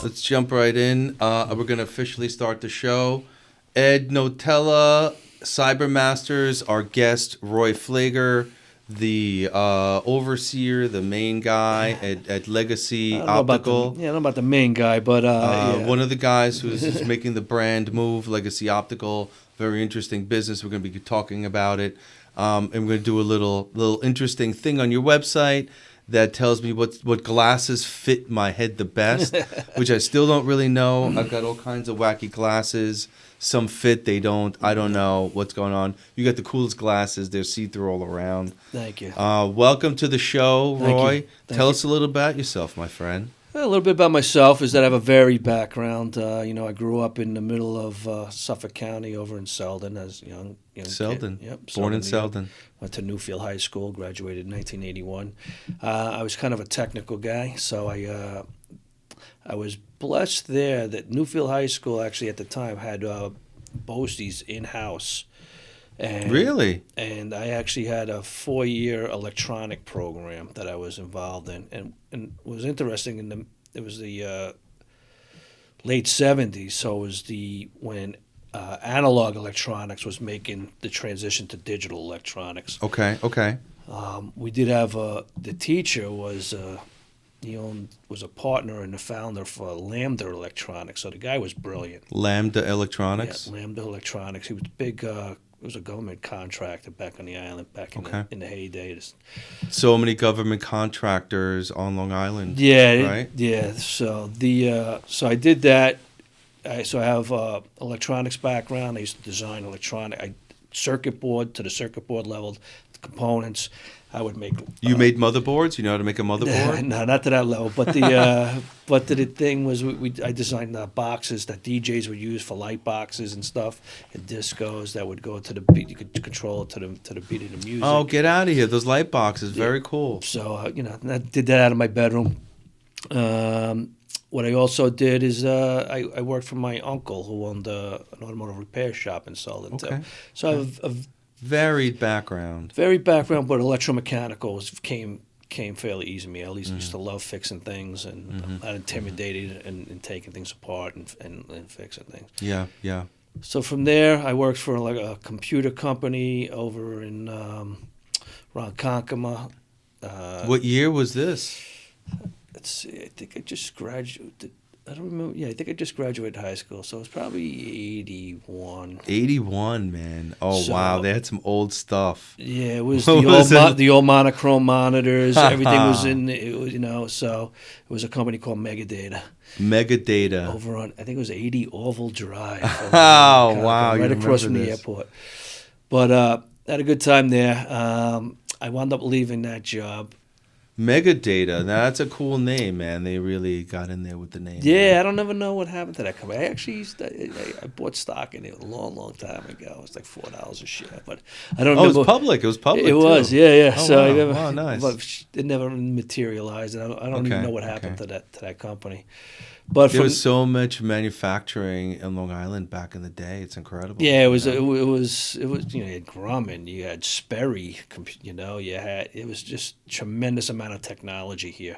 Let's jump right in. We're going to officially start the show. Ed Notella, CYberMasters, our guest, Roy Pflager, the overseer, the main guy at Legacy Optical. I don't know about the main guy, but yeah. One of the guys who's making the brand move, Legacy Optical. Very interesting business. We're going to be talking about it. And we're going to do a little interesting thing on your website that tells me what glasses fit my head the best, which I still don't really know. I've got all kinds of wacky glasses. Some fit, they don't. I don't know what's going on. You got the coolest glasses. They're see-through all around. Thank you. Welcome to the show, Roy. Tell us you. a little about yourself, my friend. A little bit about myself is that I have a varied background. I grew up in the middle of Suffolk County over in Selden as a young Selden. kid. Yep, Born in Selden. Went to Newfield High School, graduated in 1981. I was kind of a technical guy, so I was blessed there that Newfield High School actually at the time had BOSTEs in-house. And, Really? And I actually had a 4-year electronic program that I was involved in. And what was interesting, it was the late 70s, so it was when analog electronics was making the transition to digital electronics. Okay. We did have the teacher was was a partner and the founder for Lambda Electronics, so the guy was brilliant. Lambda Electronics? Yeah, Lambda Electronics. He was big. It was a government contractor back on the island, back in the heyday. So many government contractors on Long Island. Yeah, right. Yeah. So so I did that. So I have electronics background. I used to design circuit board to the circuit board level, the components. I would make. You made motherboards? You know how to make a motherboard? No, not to that level. But the thing was, I designed boxes that DJs would use for light boxes and stuff, and discos that would go to the beat. You could control it to the beat of the music. Oh, get out of here! Those light boxes, very cool. So I did that out of my bedroom. What I also did is I worked for my uncle who owned an automotive repair shop in Selden. Okay. So I have a varied background. Varied background, but electromechanical came fairly easy to me. I at least used to love fixing things and not intimidated in taking things apart and fixing things. Yeah. So from there, I worked for a computer company over in Ronkonkoma. What year was this? Let's see. I think I just graduated. I don't remember. Yeah, I think I just graduated high school, so it was probably 81. 81, man. Oh, so, wow. They had some old stuff. Yeah, it was the old monochrome monitors. Everything was in, so it was a company called Megadata. Over on, I think it was 80 Orville Drive. Oh, wow. Right across from the airport. But had a good time there. I wound up leaving that job. Megadata. Now, that's a cool name, man. They really got in there with the name. Yeah, I don't ever know what happened to that company. I actually I bought stock in it a long time ago. It was like $4 a share, but I don't know. Oh, it was public. It was public. It was, yeah. Oh, so wow, nice. But it never materialized, and I don't even know what happened to that company. But there was so much manufacturing in Long Island back in the day. It's incredible. Yeah, it was. You had Grumman, you had Sperry, it was just tremendous amount of technology here.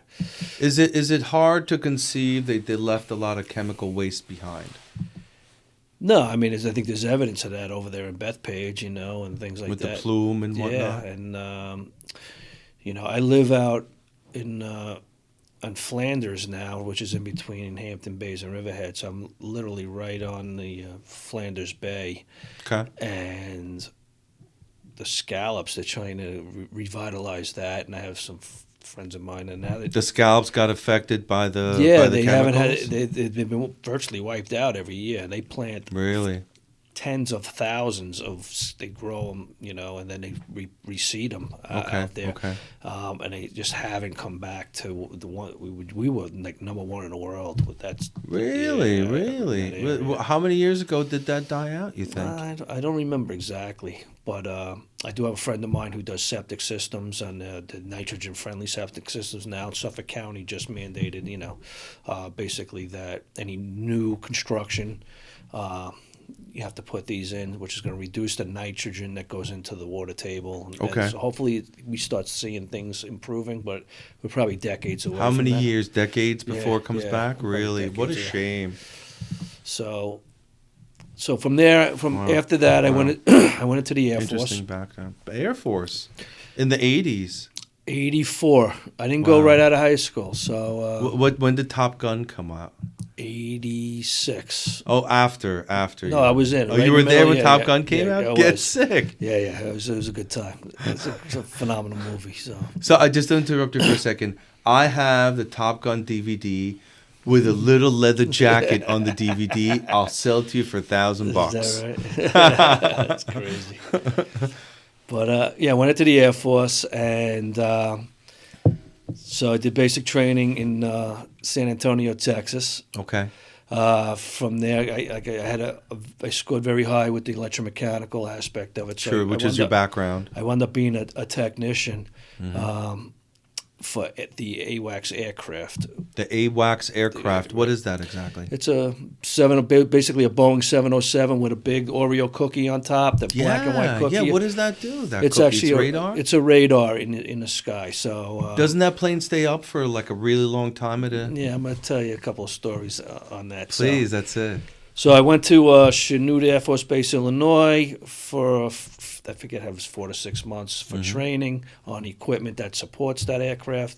Is it hard to conceive that they left a lot of chemical waste behind? No, I mean, I think there's evidence of that over there in Bethpage, and things like that. With the plume and whatnot. Yeah, and I live out in. On Flanders now, which is in between Hampton Bays and Riverhead, so I'm literally right on the Flanders Bay. Okay. And the scallops, they're trying to revitalize that, and I have some friends of mine, and now the scallops got affected by the they haven't had they've been virtually wiped out every year. They plant really tens of thousands they grow them, and then they reseed them out there. Okay. And they just haven't come back to the one we were like number one in the world with that. Really. How many years ago did that die out, you think? I don't remember exactly, but I do have a friend of mine who does septic systems and the nitrogen-friendly septic systems now. Suffolk County just mandated, basically that any new construction. you have to put these in, which is going to reduce the nitrogen that goes into the water table. And Okay. so hopefully we start seeing things improving, but we're probably decades away. How from many that. years, decades before it comes yeah, back? probably Really? What a decades, yeah. shame. So from there, Wow. after that, Wow. I went into the Air Interesting Force. background. Air Force in the 80s. 84. I didn't go Wow. right out of high school, so When did Top Gun come out? 86. Oh, after. No, I was in. Oh, right you in were the there middle. when Top Gun came yeah, out? I Get was. sick. Yeah, it was a good time. It's a phenomenal movie. So I just interrupted for a second. I have the Top Gun DVD with a little leather jacket on the DVD. I'll sell it to you for $1,000. Is that right? That's crazy. But I went into the Air Force, and so I did basic training in San Antonio, Texas. Okay. From there, I scored very high with the electromechanical aspect of it. So Sure, which is your background. I wound up being a technician for the AWACS aircraft. The AWACS aircraft. What is that exactly? It's basically a Boeing 707 with a big Oreo cookie on top, the black and white cookie. Yeah, what does that do? It's cookie? actually radar? It's a radar in the sky. So doesn't that plane stay up for like a really long time at a... Yeah, I'm going to tell you a couple of stories on that. Please, that's it. So I went to Chanute Air Force Base, Illinois for, I forget, it was 4 to 6 months for training on equipment that supports that aircraft.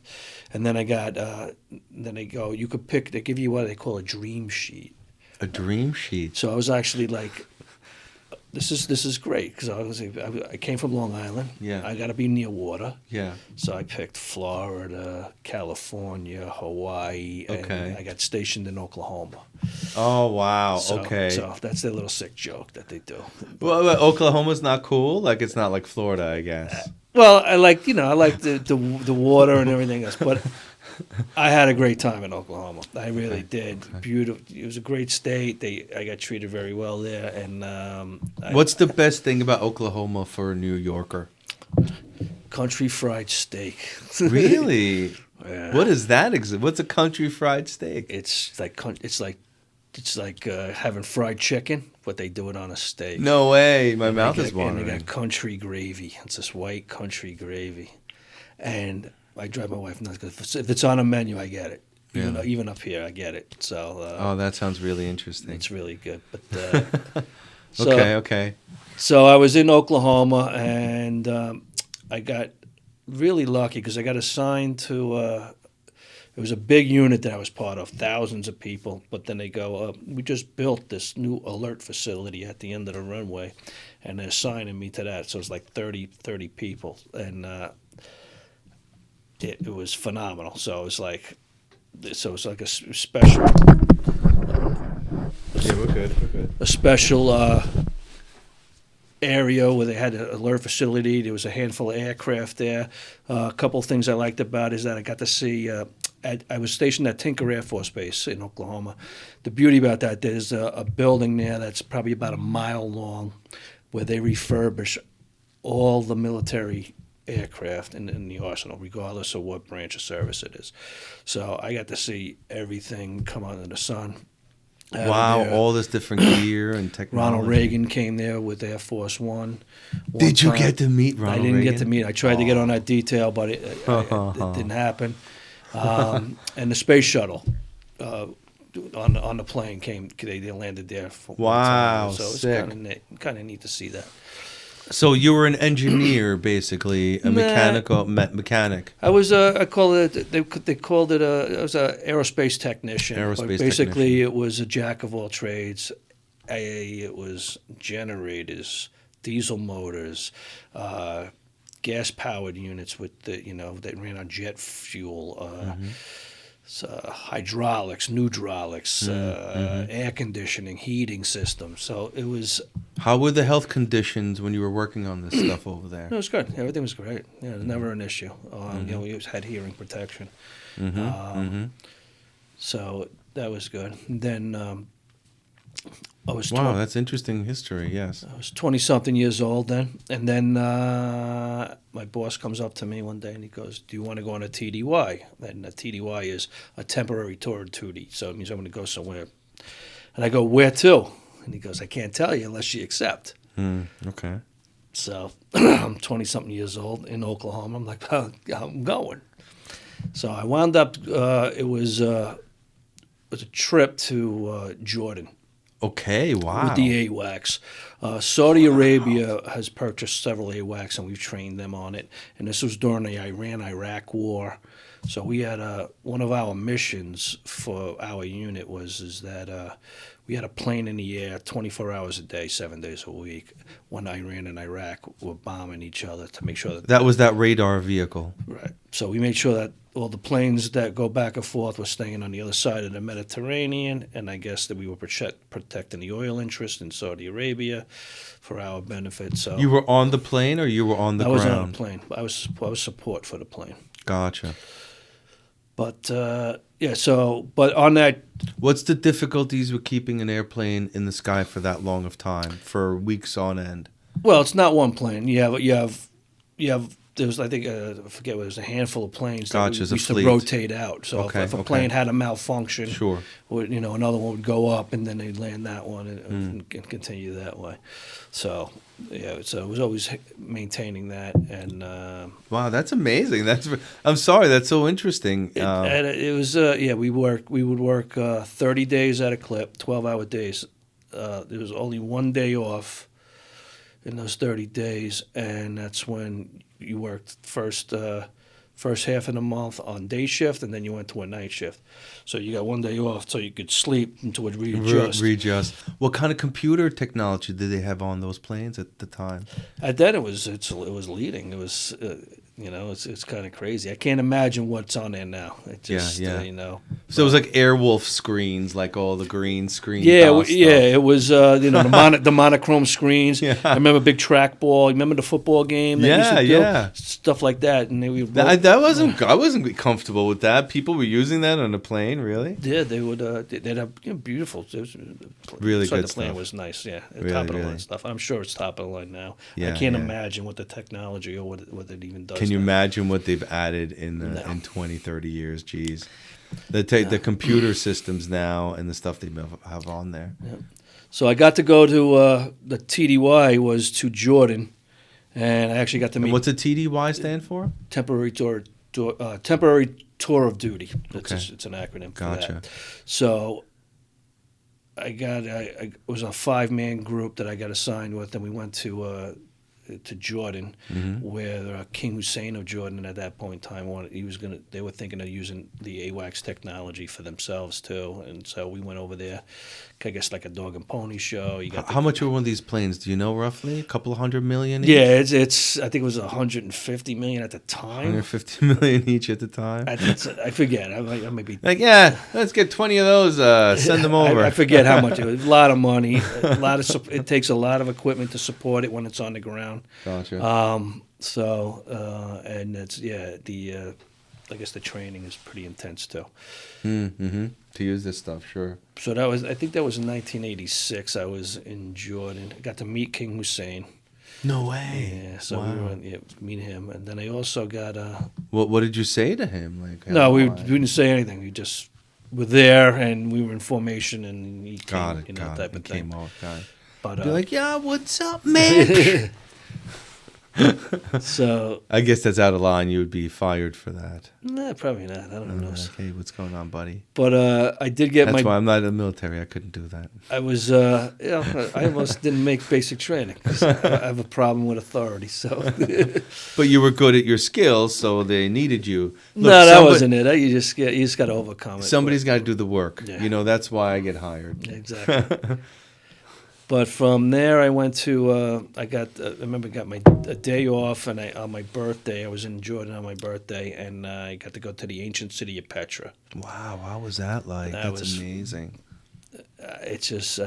And then I got, then they go, you could pick, they give you what they call a dream sheet. A dream sheet? So I was actually like, this is great, because I came from Long Island. Yeah. I got to be near water. Yeah. So I picked Florida, California, Hawaii, and Okay. I got stationed in Oklahoma. Oh, wow. So, okay. So that's their little sick joke that they do. Well, Oklahoma's not cool? Like, it's not like Florida, I guess. Well, I like the water and everything else, but I had a great time in Oklahoma. I really did. Okay. Beautiful. It was a great state. I got treated very well there. And What's the best thing about Oklahoma for a New Yorker? country fried steak. Really? Yeah. What is that? What's a country fried steak? It's like having fried chicken, but they do it on a steak. No way. My And mouth they is got- And watering. they got country gravy. It's this white country gravy. And I drive my wife nuts because if it's on a menu, I get it. Yeah. Even up here, I get it. So Oh, that sounds really interesting. it's really good. But Okay. So I was in Oklahoma, and I got really lucky because I got assigned to. It was a big unit that I was part of, thousands of people. But then they go, we just built this new alert facility at the end of the runway, and they're assigning me to that. So it's like 30 people, and it was phenomenal. So it was like a special. Yeah, we're good. A special area where they had an alert facility. There was a handful of aircraft there. A couple of things I liked about it is that I got to see. I was stationed at Tinker Air Force Base in Oklahoma. The beauty about that, there's a building there that's probably about a mile long, where they refurbish all the military aircraft in the arsenal, regardless of what branch of service it is. So I got to see everything come under the sun. Wow, all this different gear and technology. Ronald Reagan came there with Air Force One. Did you get to meet Ronald Reagan? I didn't get to meet. I tried to get on that detail, but it didn't happen. And the space shuttle on the plane came. They landed there. For one Wow, time. So it was sick. kind of neat to see that. So you were an engineer, basically, a mechanic. I was I call it. They called it I was an aerospace technician. But basically, it was a jack of all trades. It was generators, diesel motors, gas-powered units with that ran on jet fuel. Hydraulics, neutralics, air conditioning, heating systems. So it was. How were the health conditions when you were working on this stuff over there? It was good. Everything was great. Yeah, it was never an issue. We had hearing protection. So that was good. And then I was. Wow, that's interesting history. Yes. I was 20-something years old then, and then my boss comes up to me one day and he goes, "Do you want to go on a TDY?" And a TDY is a temporary tour duty, so it means I'm going to go somewhere. And I go, "Where to?" And he goes, I can't tell you unless you accept. Okay. So I'm 20-something years old in Oklahoma. I'm like, oh, I'm going. So I wound up, it was a trip to Jordan. Okay, wow. With the AWACS. Saudi Arabia has purchased several AWACS, and we've trained them on it. And this was during the Iran-Iraq war. So we had one of our missions for our unit is that we had a plane in the air 24 hours a day, 7 days a week, when Iran and Iraq were bombing each other to make sure that was that radar vehicle. Right. So we made sure that all the planes that go back and forth were staying on the other side of the Mediterranean, and I guess that we were protecting the oil interest in Saudi Arabia for our benefit. So you were on the plane, or you were on the ground? I was on a plane. I was support for the plane. Gotcha. But but on that, what's the difficulties with keeping an airplane in the sky for that long of time, for weeks on end? Well, it's not one plane. You have. There was, I think, I forget what it was, a handful of planes that we used to rotate out. So if a plane had a malfunction, sure, another one would go up, and then they'd land that one and continue that way. So so it was always maintaining that. And wow, that's amazing. I'm sorry, that's so interesting. It was we would work 30 days at a clip, 12-hour days. There was only one day off in those 30 days, and that's when you worked first half of the month on day shift, and then you went to a night shift. So you got one day off so you could sleep until it readjust. What kind of computer technology did they have on those planes at the time? At that, it was leading. It was it's kind of crazy. I can't imagine what's on there now. It just So it was like Airwolf screens, like all the green screen. It was the monochrome screens. Yeah. I remember big trackball. Remember the football game? That used to do? Stuff like that. And I wasn't comfortable with that. People were using that on a plane, really? Yeah, they would. They'd have beautiful. Really good the stuff. plane was nice. Yeah, really, top of the line stuff. I'm sure it's top of the line now. I can't imagine what the technology or what it even does. Can you imagine what they've added in 20, 30 years? Geez. The computer systems now and the stuff they have on there. Yeah. So I got to go to the TDY was to Jordan, and I actually got to meet. And what's a TDY stand for? Temporary tour of duty. It's an acronym for that. So I was a 5-man group that I got assigned with, and we went to Jordan, where King Hussein of Jordan at that point in time they were thinking of using the AWACS technology for themselves too, and so we went over there. I guess like a dog and pony show. How much were one of these planes? Do you know roughly? A couple of $100 million each? Yeah, it's I think it was $150 million at the time. $150 million each at the time. I forget. I may be let's get 20 of those. Send them over. I forget how much it was. A lot of money. It takes a lot of equipment to support it when it's on the ground. Gotcha. And it's I guess the training is pretty intense too. To use this stuff, sure. So I think that was in 1986. I was in Jordan. I got to meet King Hussein. No way. Yeah, so we went meet him, and then I also got What did you say to him? We didn't say anything. We just were there, and we were in formation, and he came, type of thing. But you're like, yeah, what's up, man? So I guess that's out of line. You would be fired for that. Nah, probably not. I don't know. Like, hey, what's going on, buddy? But I did get That's why I'm not in the military. I couldn't do that. I was, I almost didn't make basic training because I have a problem with authority. So, but you were good at your skills, so they needed you. Look, no, that wasn't it. You just got to overcome it. Somebody's got to do the work. Yeah. That's why I get hired. Exactly. But from there, I went to. I remember got a day off, and on my birthday, I was in Jordan on my birthday, and I got to go to the ancient city of Petra. Wow, how was that like? That's amazing. It's just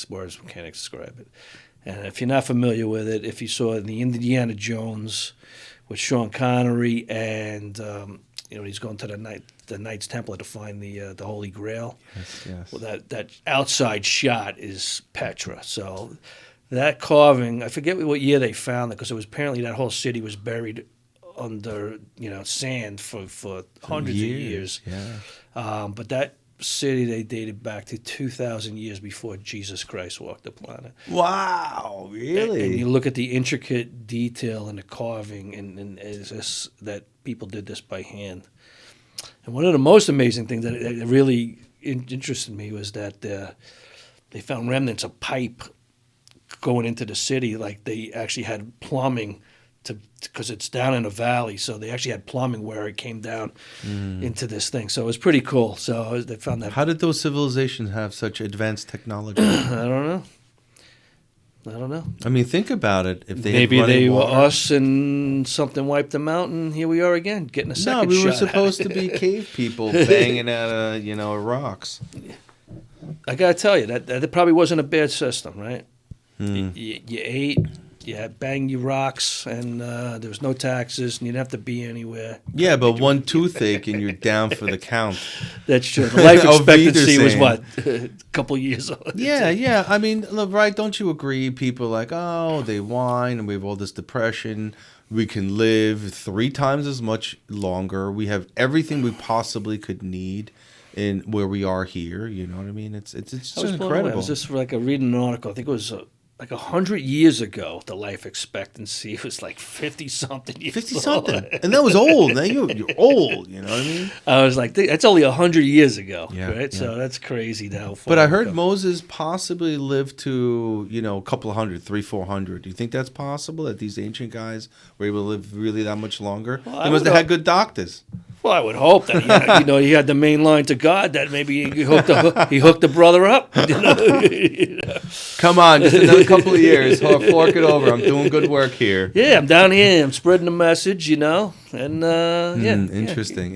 words can't describe it. And if you're not familiar with it, if you saw the Indiana Jones with Sean Connery, and he's going to the Knights Templar to find the Holy Grail. Yes. Well, that outside shot is Petra. So that carving, I forget what year they found it, because it was apparently that whole city was buried under sand for hundreds of years. Yeah. But that city, they dated back to 2,000 years before Jesus Christ walked the planet. Wow, really? And you look at the intricate detail and the carving, and it's just that people did this by hand. And one of the most amazing things that really interested me was that they found remnants of pipe going into the city. Like they actually had plumbing because it's down in a valley, so they actually had plumbing where it came down into this thing. So it was pretty cool. So they found that. How did those civilizations have such advanced technology? I don't know. I mean, think about it. If they maybe had they were water, us and something wiped them out, and here we are again getting a second no, we shot. were supposed to be cave people banging at rocks. I gotta tell you that probably wasn't a bad system, right? You ate, you had bang your rocks, and there was no taxes, and you didn't have to be anywhere. Yeah, but one toothache and you're down for the count. That's true. The life expectancy was Wiedersehen. what, a couple years old. Yeah. I mean, look, right? Don't you agree? People are like, oh, they whine, and we have all this depression. We can live 3 times as much longer. We have everything we possibly could need in where we are here. You know what I mean? It's just I was blown away. incredible. I was just reading an article. I think it was like 100 years ago. The life expectancy was like 50-something years 50-something, and that was old. Now you're old. You know what I mean? I was like, that's only 100 years ago, Yeah, right? yeah. So that's crazy now. But I heard Moses possibly lived to, a couple of hundred, 300-400. Do you think that's possible, that these ancient guys were able to live really that much longer? Well, They must have had good doctors. Well, I would hope that he had the main line to God, that maybe he hooked the brother up. Come on, just another couple of years. Fork it over. I'm doing good work here. Yeah, I'm down here. I'm spreading the message, and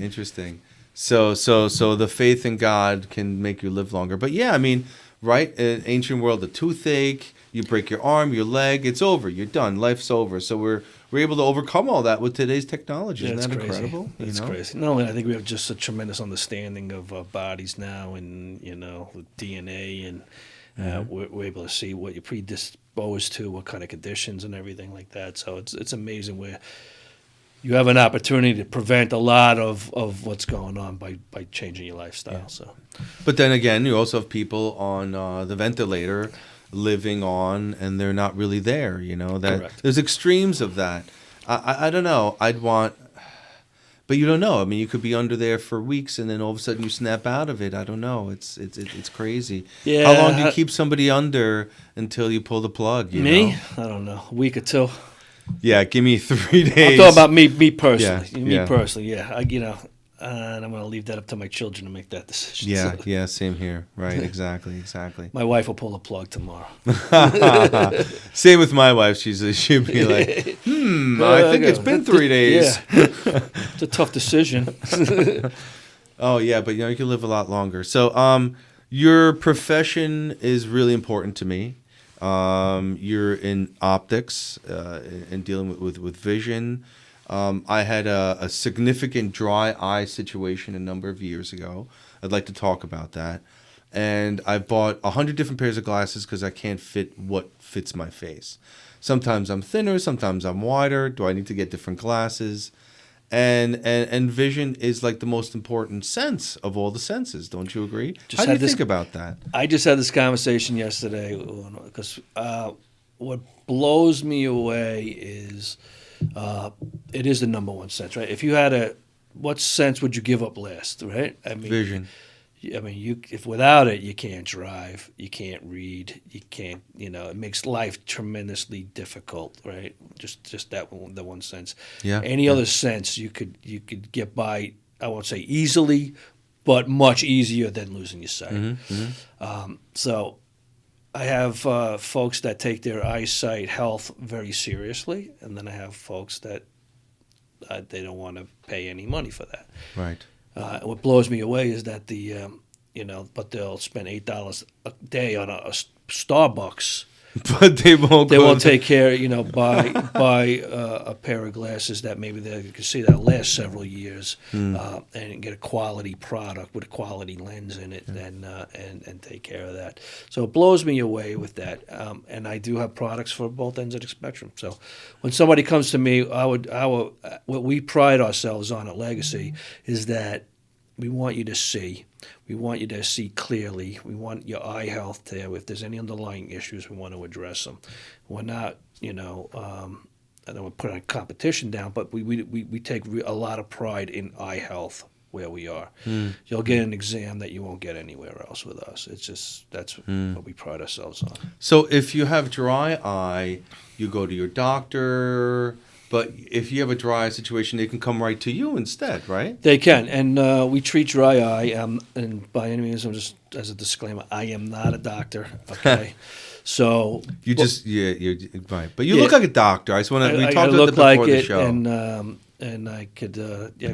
Interesting. So the faith in God can make you live longer. But yeah, I mean, right? In ancient world, the toothache, you break your arm, your leg, it's over. You're done. Life's over. So we're able to overcome all that with today's technology. Isn't that crazy. incredible? It's crazy. No, I think we have just a tremendous understanding of our bodies now, and with DNA, and we're able to see what you're predisposed to, what kind of conditions and everything like that. So it's amazing where you have an opportunity to prevent a lot of what's going on by changing your lifestyle. Yeah. So, but then again, you also have people on the ventilator living on, and they're not really there. That Correct. There's extremes of that. I don't know. But you don't know. I mean, you could be under there for weeks, and then all of a sudden you snap out of it. I don't know. It's crazy. Yeah. How long do you keep somebody under until you pull the plug? Me? I don't know. A week or two. Yeah, give me 3 days. I'm talking about me personally. Yeah, Me yeah. personally, yeah. And I'm going to leave that up to my children to make that decision. Yeah, So yeah, same here. Right, exactly. my wife will pull the plug tomorrow. Same with my wife. She'll be like, I think it's been 3 days. Yeah. It's a tough decision. Oh, yeah, but you can live a lot longer. So your profession is really important to me. You're in optics and dealing with vision. I had a significant dry eye situation a number of years ago. I'd like to talk about that. And I bought 100 different pairs of glasses because I can't fit what fits my face. Sometimes I'm thinner, sometimes I'm wider. Do I need to get different glasses? And vision is like the most important sense of all the senses. Don't you agree? How do you think about that? I just had this conversation yesterday because what blows me away is it is the number one sense, right? If you had what sense would you give up last, right? I mean, Vision. I mean, if without it, you can't drive, you can't read, you can't, it makes life tremendously difficult, right? Just the one sense. Yeah. Any other sense, you could get by, I won't say easily, but much easier than losing your sight. Mm-hmm. So I have folks that take their eyesight health very seriously, and then I have folks that they don't want to pay any money for that. Right. What blows me away is that but they'll spend $8 a day on a Starbucks, But they won't take care, buy a pair of glasses that maybe they can see that last several years, and get a quality product with a quality lens in it, and take care of that. So it blows me away with that. And I do have products for both ends of the spectrum. So when somebody comes to me, what we pride ourselves on at Legacy is that we want you to see. We want you to see clearly. We want your eye health there. If there's any underlying issues, we want to address them. We're not, I don't want to put a competition down, but we take a lot of pride in eye health where we are. You'll get an exam that you won't get anywhere else with us. It's just that's what we pride ourselves on. So if you have dry eye, you go to your doctor. But if you have a dry eye situation, they can come right to you instead, right? They can, and we treat dry eye. And by any means, I'm just as a disclaimer, I am not a doctor. Okay, so you're right. But you look like a doctor. I just want to. We talked about that before the show. And I could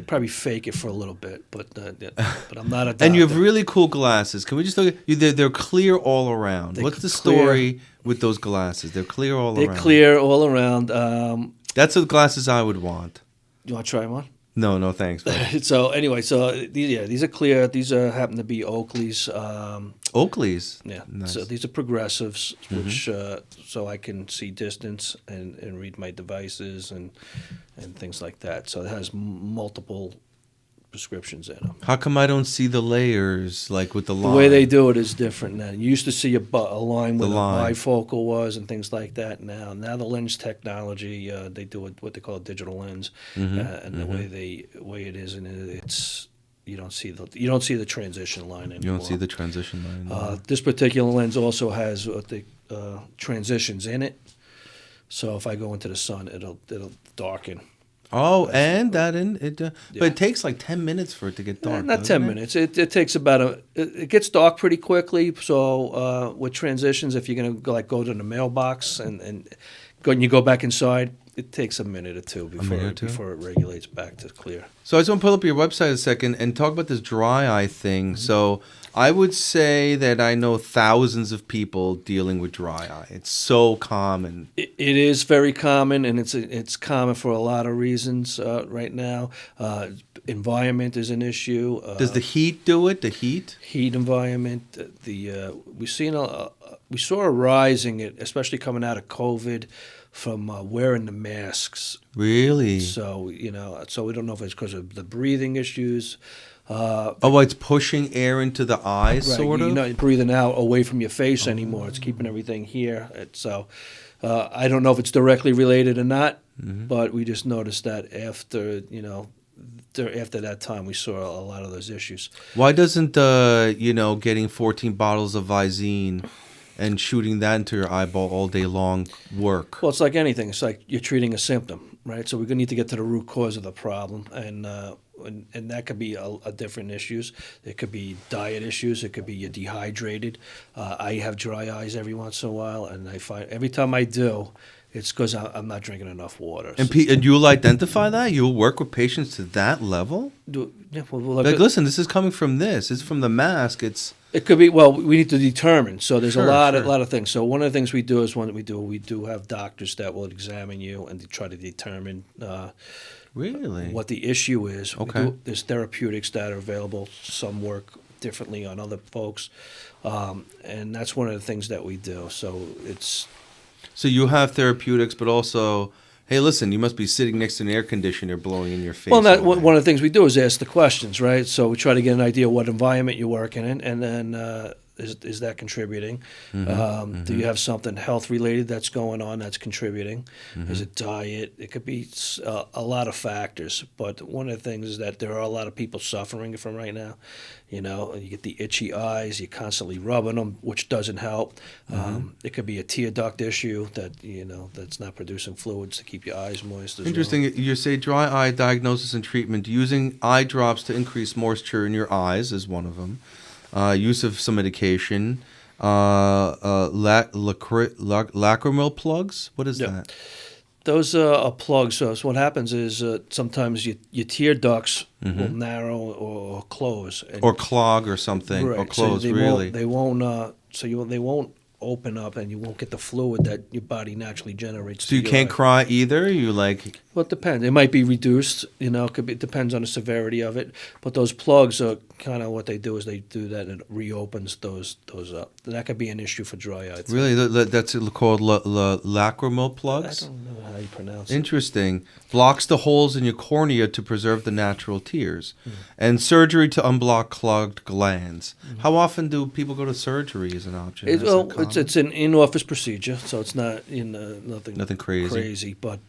probably fake it for a little bit, but I'm not a doctor. And you have really cool glasses. Can we just look at you? They're clear all around. What's the story with those glasses? They're clear all around. They're clear all around. That's the glasses I would want. You want to try them on? No, thanks. So anyway, these are clear. These happen to be Oakley's. Oakley's? Yeah. Nice. So these are progressives, which so I can see distance and read my devices and things like that. So it has multiple prescriptions in them. How come I don't see the layers like with the line? The way they do it is different now. You used to see a line where the bifocal was and things like that. Now the lens technology, they do what they call a digital lens, and the way it is, and it's you don't see the transition line anymore. You don't see the transition line. This particular lens also has the transitions in it, so if I go into the sun, it'll darken. Oh, and that but it takes like 10 minutes for it to get dark. Not 10 minutes. It takes about it gets dark pretty quickly. So with transitions, if you're gonna go to the mailbox and you go back inside, it takes a minute or two before it regulates back to clear. So I just want to pull up your website a second and talk about this dry eye thing. Mm-hmm. So I would say that I know thousands of people dealing with dry eye. It's so common. It is very common, and it's common for a lot of reasons right now. Environment is an issue. Does the heat do it? The heat environment. We saw a rise in it, especially coming out of COVID, from wearing the masks. Really? So so we don't know if it's because of the breathing issues. It's pushing air into the eyes, right, sort of? You're not breathing out away from your face anymore. It's keeping everything here. So I don't know if it's directly related or not, but we just noticed that after that time, we saw a lot of those issues. Why doesn't, getting 14 bottles of Visine and shooting that into your eyeball all day long work? Well, it's like anything. It's like you're treating a symptom, right? So we're going to need to get to the root cause of the problem, and that could be a different issues. It could be diet issues. It could be you're dehydrated. I have dry eyes every once in a while, and I find every time I do, it's because I'm not drinking enough water. And you'll identify that? You'll work with patients to that level? Listen, this is coming from this. It's from the mask. It could be. Well, we need to determine. So there's a lot of things. So one of the things we do is we do have doctors that will examine you and try to determine really what the issue is. Okay. There's therapeutics that are available. Some work differently on other folks, and that's one of the things that we do. So you have therapeutics, but also, hey, listen, you must be sitting next to an air conditioner blowing in your face. Well, one of the things we do is ask the questions, right? So we try to get an idea of what environment you're working in, and then is that contributing? Do you have something health related that's going on that's contributing? Is it diet? It could be a lot of factors. But one of the things is that there are a lot of people suffering from right now. You get the itchy eyes. You're constantly rubbing them, which doesn't help. It could be a tear duct issue that's not producing fluids to keep your eyes moist. Interesting. Well. You say dry eye diagnosis and treatment. Using eye drops to increase moisture in your eyes is one of them. Use of some medication. Lacrimal plugs. What is that? Those are plugs. So what happens is sometimes your tear ducts will narrow or close, or clog or something, right. Or close. So really, they won't. They won't open up, and you won't get the fluid that your body naturally generates. So you can't cry either. You like? Well, it depends. It might be reduced. It depends on the severity of it. But those plugs are kind of what they do is they do that and it reopens those up. That could be an issue for dry eye. Really, that's called lacrimal plugs. I don't know how you pronounce it. Interesting. Blocks the holes in your cornea to preserve the natural tears. And surgery to unblock clogged glands. How often do people go to surgery as an option? It's an in-office procedure, so it's not nothing crazy. But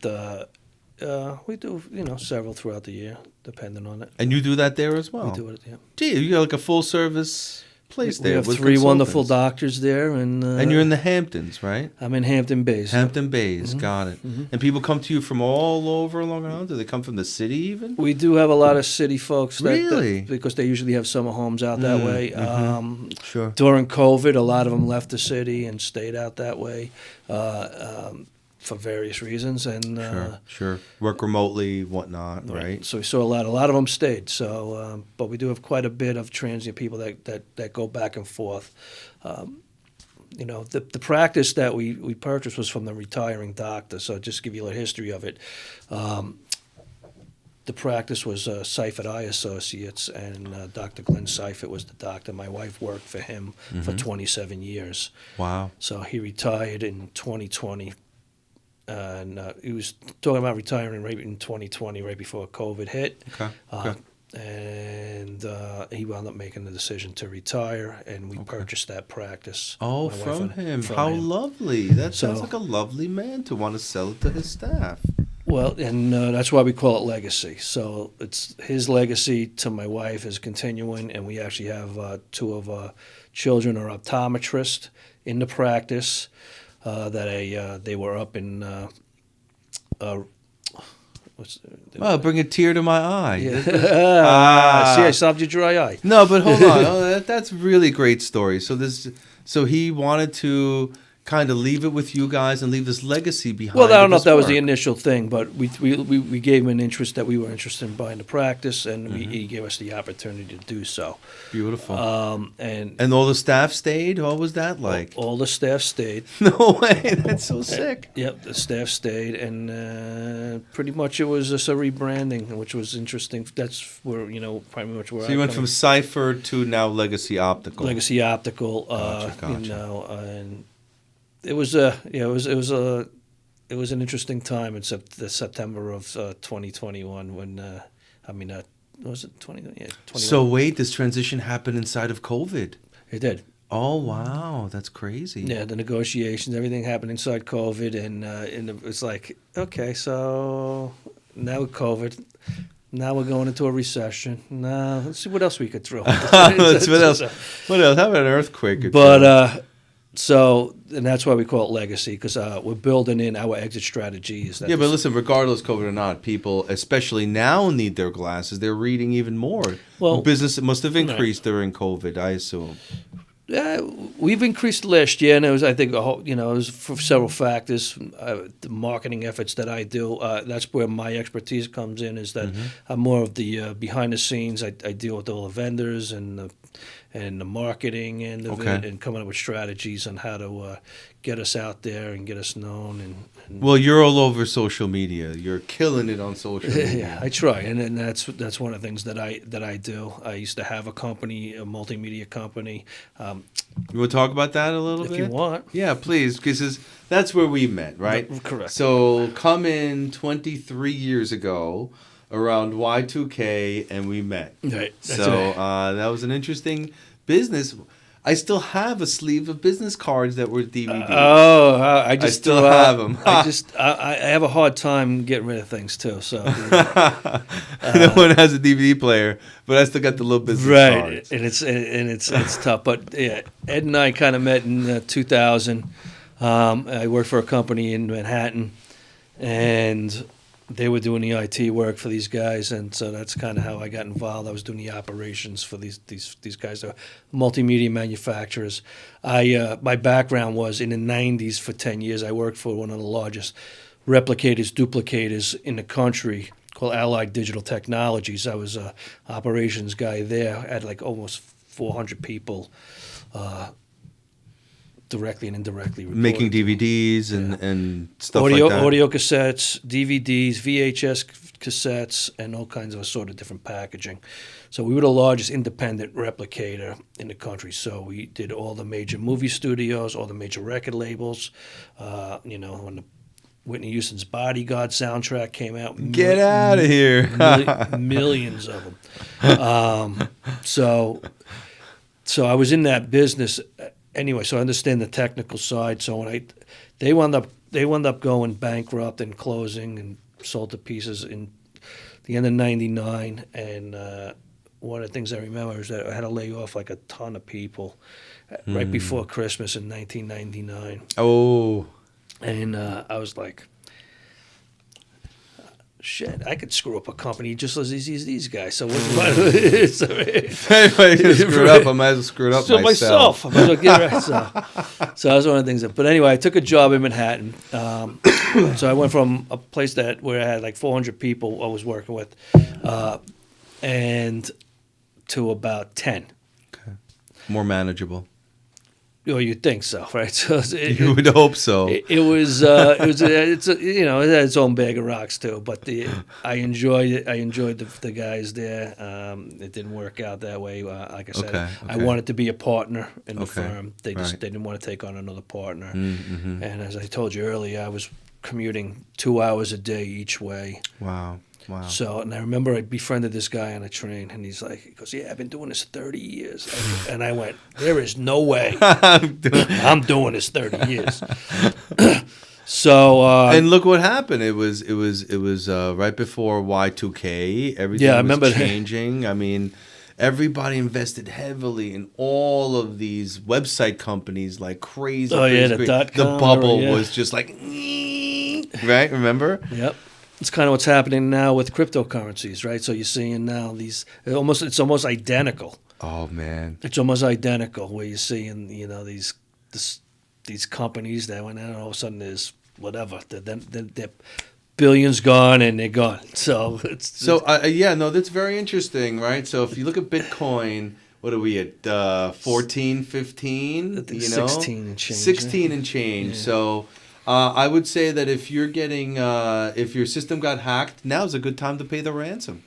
we do several throughout the year, depending on it. And you do that there as well? We do it, yeah. Gee, you got like a full-service place there. We have with 3 wonderful consultants. doctors there. And you're in the Hamptons, right? I'm in Hampton Bays. Hampton Bays, got it. And people come to you from all over Long Island? Do they come from the city even? We do have a lot of city folks. Really? Because they usually have summer homes out that way. Sure. During COVID, a lot of them left the city and stayed out that way for various reasons. And Sure. Work remotely, whatnot, right? So we saw a lot of them stayed. So, but we do have quite a bit of transient people that go back and forth. The practice that we purchased was from the retiring doctor. So just to give you a little history of it. The practice was Seifert Eye Associates, and Dr. Glenn Seifert was the doctor. My wife worked for him for 27 years. Wow. So he retired in 2020. And he was talking about retiring right in 2020, right before COVID hit. Okay. And he wound up making the decision to retire, and we purchased that practice. Oh, my wife from and- him. from How him. lovely. That sounds So- like a lovely man to want to sell it to his staff. Well, and that's why we call it legacy. So it's his legacy to my wife is continuing, and we actually have 2 of our children are optometrists in the practice. They were up in Bring a tear to my eye. yeah. See, I solved your dry eye. No, but hold on. That's really great story. So he wanted to kind of leave it with you guys and leave this legacy behind. Well, I don't know if that was work. the initial thing, but we gave him an interest that we were interested in buying the practice, and he gave us the opportunity to do so. Beautiful. And all the staff stayed? What was that like? all the staff stayed. No way. That's so sick. Yep, the staff stayed, and pretty much it was just a rebranding, which was interesting. That's where, pretty much where So you went from Cipher to now Legacy Optical. Legacy Optical, Gotcha. and it was an interesting time in the September of 2021 when was it 20? Yeah, 21. So wait, this transition happened inside of COVID. It did. Oh wow, that's crazy. Yeah, the negotiations, everything happened inside COVID, and it's like, okay, so now with COVID, now we're going into a recession. Now let's see what else we could throw. What else? What else? How about an earthquake? Or But and that's why we call it legacy, because we're building in our exit strategies. yeah, but listen, regardless COVID or not, people, especially now, need their glasses. They're reading even more. Well, business must have increased during COVID, I assume. We've increased last year, and it was, I think, it was for several factors. The marketing efforts that I do, that's where my expertise comes in. Is that I'm more of the behind the scenes. I deal with all the vendors and the marketing end of it, and coming up with strategies on how to get us out there and get us known. And Well, you're all over social media. You're killing it on social media. yeah, I try, and that's one of the things that I do. I used to have a company, a multimedia company. You want to talk about that a little bit? If you want. Yeah, please, because that's where we met, right? Correct. So come in 23 years ago, around Y2K, and we met. Right. So that was an interesting business. I still have a sleeve of business cards that were DVDs. I still have them. I have a hard time getting rid of things too. So No one has a DVD player, but I still got the little business cards. and it's tough. But yeah, Ed and I kind of met in 2000. I worked for a company in Manhattan, and they were doing the IT work for these guys, and so that's kind of how I got involved. I was doing the operations for these guys. They're multimedia manufacturers. My background was in the 90s for 10 years. I worked for one of the largest replicators, duplicators in the country called Allied Digital Technologies. I was a operations guy there. I had like almost 400 people directly and indirectly Making DVDs and stuff audio, like that. audio cassettes, DVDs, VHS cassettes, and all kinds of assorted different packaging. So we were the largest independent replicator in the country. So we did all the major movie studios, all the major record labels. When Whitney Houston's Bodyguard soundtrack came out. Get out of here. Millions of them. So I was in that business anyway. So I understand the technical side. So when they wound up going bankrupt and closing and sold to pieces in the end of '99. And one of the things I remember is that I had to lay off like a ton of people right before Christmas in 1999. Oh. And I was like, shit, I could screw up a company just as easy as these guys. So if I screw it up, I might as well screw it up myself. I might as well get right. So that was one of the things. But anyway, I took a job in Manhattan. So I went from a place where I had like 400 people I was working with, and to about 10. Okay. More manageable. Well, you'd think so, right? So you would hope so. It had its own bag of rocks too. But I enjoyed it. I enjoyed the guys there. It didn't work out that way. Like I said, Okay. I wanted to be a partner in the firm. They Right. didn't want to take on another partner. Mm-hmm. And as I told you earlier, I was commuting 2 hours a day each way. Wow. So, and I remember I befriended this guy on a train, and he goes, yeah, I've been doing this 30 years. And I went, there is no way I'm doing this 30 years. So, and look what happened. It was right before Y2K. Everything I was remember changing. I mean, everybody invested heavily in all of these website companies like crazy. Oh, crazy, yeah, the crazy. .com The bubble era, yeah. was just like, right? Remember? Yep. It's kind of what's happening now with cryptocurrencies, right? So you're seeing now it's almost identical. Oh man, It's almost identical where you're seeing these companies that went out and all of a sudden there's whatever they're billions gone and they're gone. So that's very interesting, right? So if you look at Bitcoin, what are we at 14, 15? I think 16 and change. 16 and change. Yeah. So. I would say that if you're getting, if your system got hacked, now's a good time to pay the ransom.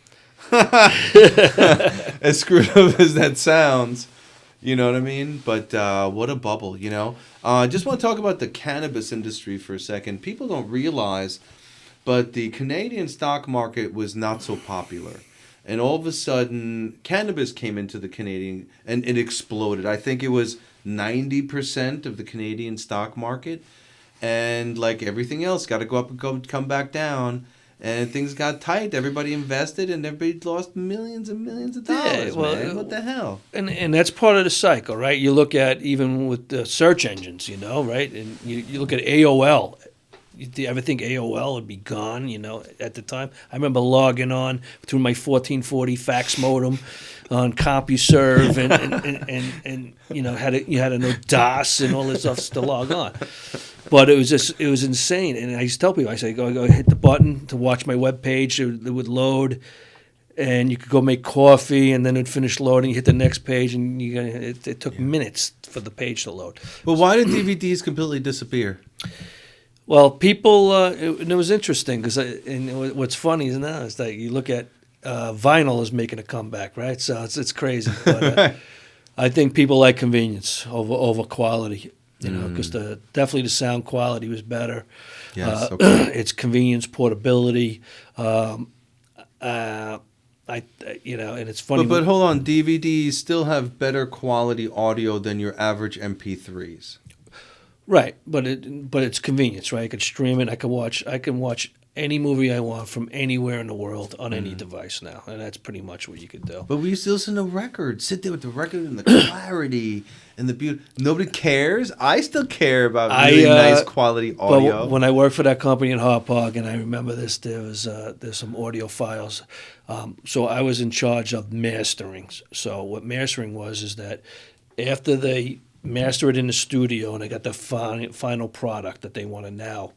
As screwed up as that sounds, you know what I mean? But what a bubble, you know? I just want to talk about the cannabis industry for a second. People don't realize, but the Canadian stock market was not so popular. And all of a sudden, cannabis came into the Canadian, and it exploded. I think it was 90% of the Canadian stock market. And like everything else, got to go up and come back down. And things got tight. Everybody invested, and everybody lost millions and millions of dollars. Yeah, man. What the hell? And that's part of the cycle, right? You look at even with the search engines, right? And you look at AOL. You ever think AOL would be gone, at the time? I remember logging on through my 1440 fax modem on CompuServe and you had to know DOS and all this stuff to log on. But it was insane. And I used to tell people, I say, go hit the button to watch my web page. It would load, and you could go make coffee, and then it'd finish loading. You hit the next page, and it took minutes for the page to load. Well, why did DVDs completely disappear? Well, people, it was interesting because what's funny is now is that you look at vinyl is making a comeback, right? So it's crazy. But I think people like convenience over quality. Because definitely the sound quality was better. Yes, okay. It's convenience, portability. And it's funny. But hold on, DVDs still have better quality audio than your average MP3s. Right, but it's convenience, right? I could stream it. I can watch any movie I want from anywhere in the world on any device now, and that's pretty much what you could do. But we used to listen to records. Sit there with the record and the clarity and the beauty. Nobody cares. I still care about really nice quality audio. But when I worked for that company in Hauppauge, and I remember this, there's some audio files. So I was in charge of mastering. So what mastering was is that after they master it in the studio and they got the final product that they want to now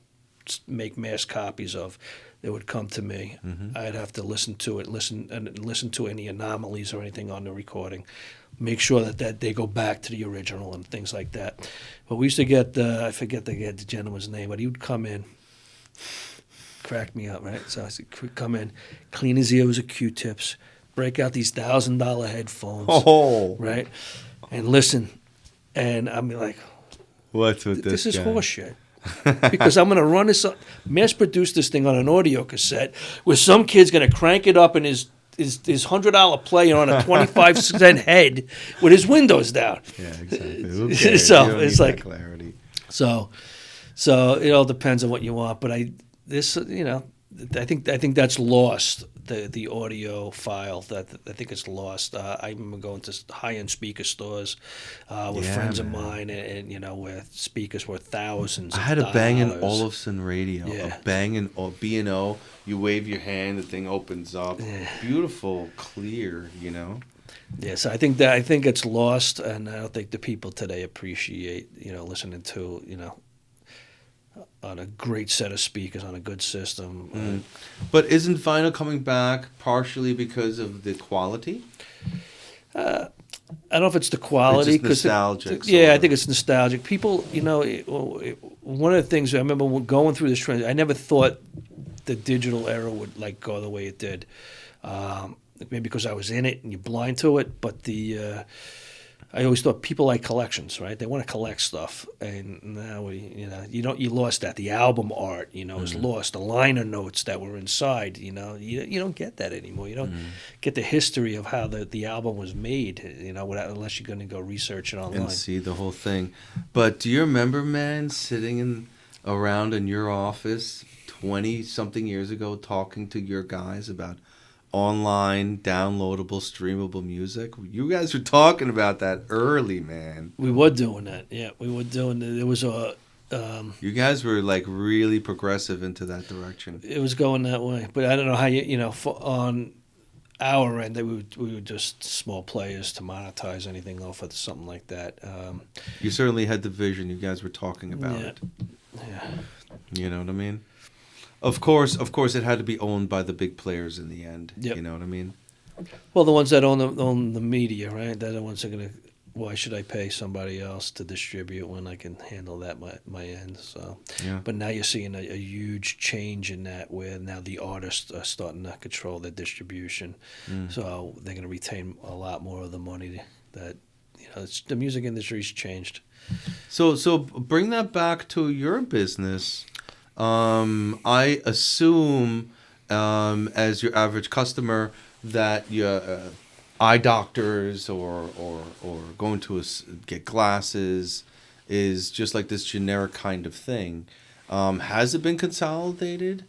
make mass copies of, they would come to me. Mm-hmm. I'd have to listen to it, listen to any anomalies or anything on the recording, make sure that they go back to the original and things like that. But we used to get I forget the gentleman's name, but he would come in, crack me up, right? So I said, come in, clean his ears with Q-tips, break out these $1,000 headphones, right, and listen. And I'm like, what's with this is guy? horseshit. because I'm going to run this, mass produce this thing on an audio cassette where some kid's going to crank it up in his $100 player on a 25-cent head with his windows down. Yeah, exactly. Who cares? So You don't it's need like that clarity. So it all depends on what you want. But I think that's lost. The audio file I think it's lost. I remember going to high-end speaker stores with friends of mine, and where speakers were thousands. I had a Bang & dollars. Olufsen radio, Yeah. a Bang & B&O. You wave your hand, the thing opens up. Yeah. Beautiful, clear, Yes, I think it's lost, and I don't think the people today appreciate listening to on a great set of speakers on a good system. But isn't vinyl coming back partially because of the quality? I don't know if it's the quality. It's just nostalgic. I think it's nostalgic. People, one of the things I remember going through this trend, I never thought the digital era would go the way it did. Maybe because I was in it and you're blind to it, but I always thought people like collections, right? They want to collect stuff, and now you lost that. The album art, is lost. The liner notes that were inside, you don't get that anymore. You don't get the history of how the album was made, unless you're going to go research it online and see the whole thing. But do you remember, man, sitting around in your office 20-something years ago, talking to your guys about online, downloadable, streamable music? You guys were talking about that early, man. We were doing that. Yeah, we were doing it. It was you guys were really progressive into that direction. It was going that way, but I don't know how on our end that we were just small players to monetize anything off of something like that. You certainly had the vision. You guys were talking about it. Yeah. You know what I mean? Of course, it had to be owned by the big players in the end. Yep. You know what I mean? Well, the ones that own the media, right? They're the ones that are going to. Why should I pay somebody else to distribute when I can handle that my end? So, yeah. But now you're seeing a huge change in that, where now the artists are starting to control their distribution. So they're going to retain a lot more of the money that the music industry's changed. So bring that back to your business. I assume, as your average customer, that your eye doctors or going to get glasses is just like this generic kind of thing. Has it been consolidated?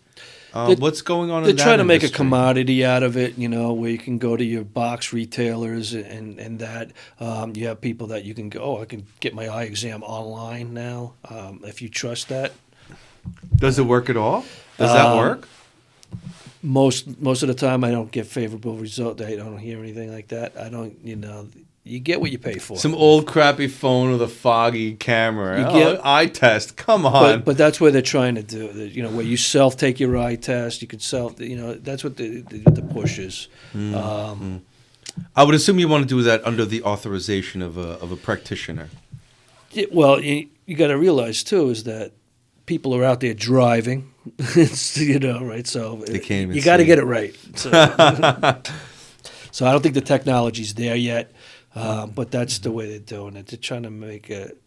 What's going on in that industry? They're trying to make a commodity out of it, where you can go to your box retailers and that you have people that you can go, I can get my eye exam online now, if you trust that. Does it work at all? Does that work? Most of the time, I don't get favorable result. I don't hear anything like that. I don't, you get what you pay for. Some old crappy phone with a foggy camera. Eye test. Come on. But that's what they're trying to do. Where you take your eye test. You could that's what the push is. I would assume you want to do that under the authorization of a practitioner. Yeah, well, you got to realize too is that people are out there driving, right? So they can't even you got to get it right. So, so I don't think the technology's there yet, but that's the way they're doing it. They're trying to make it.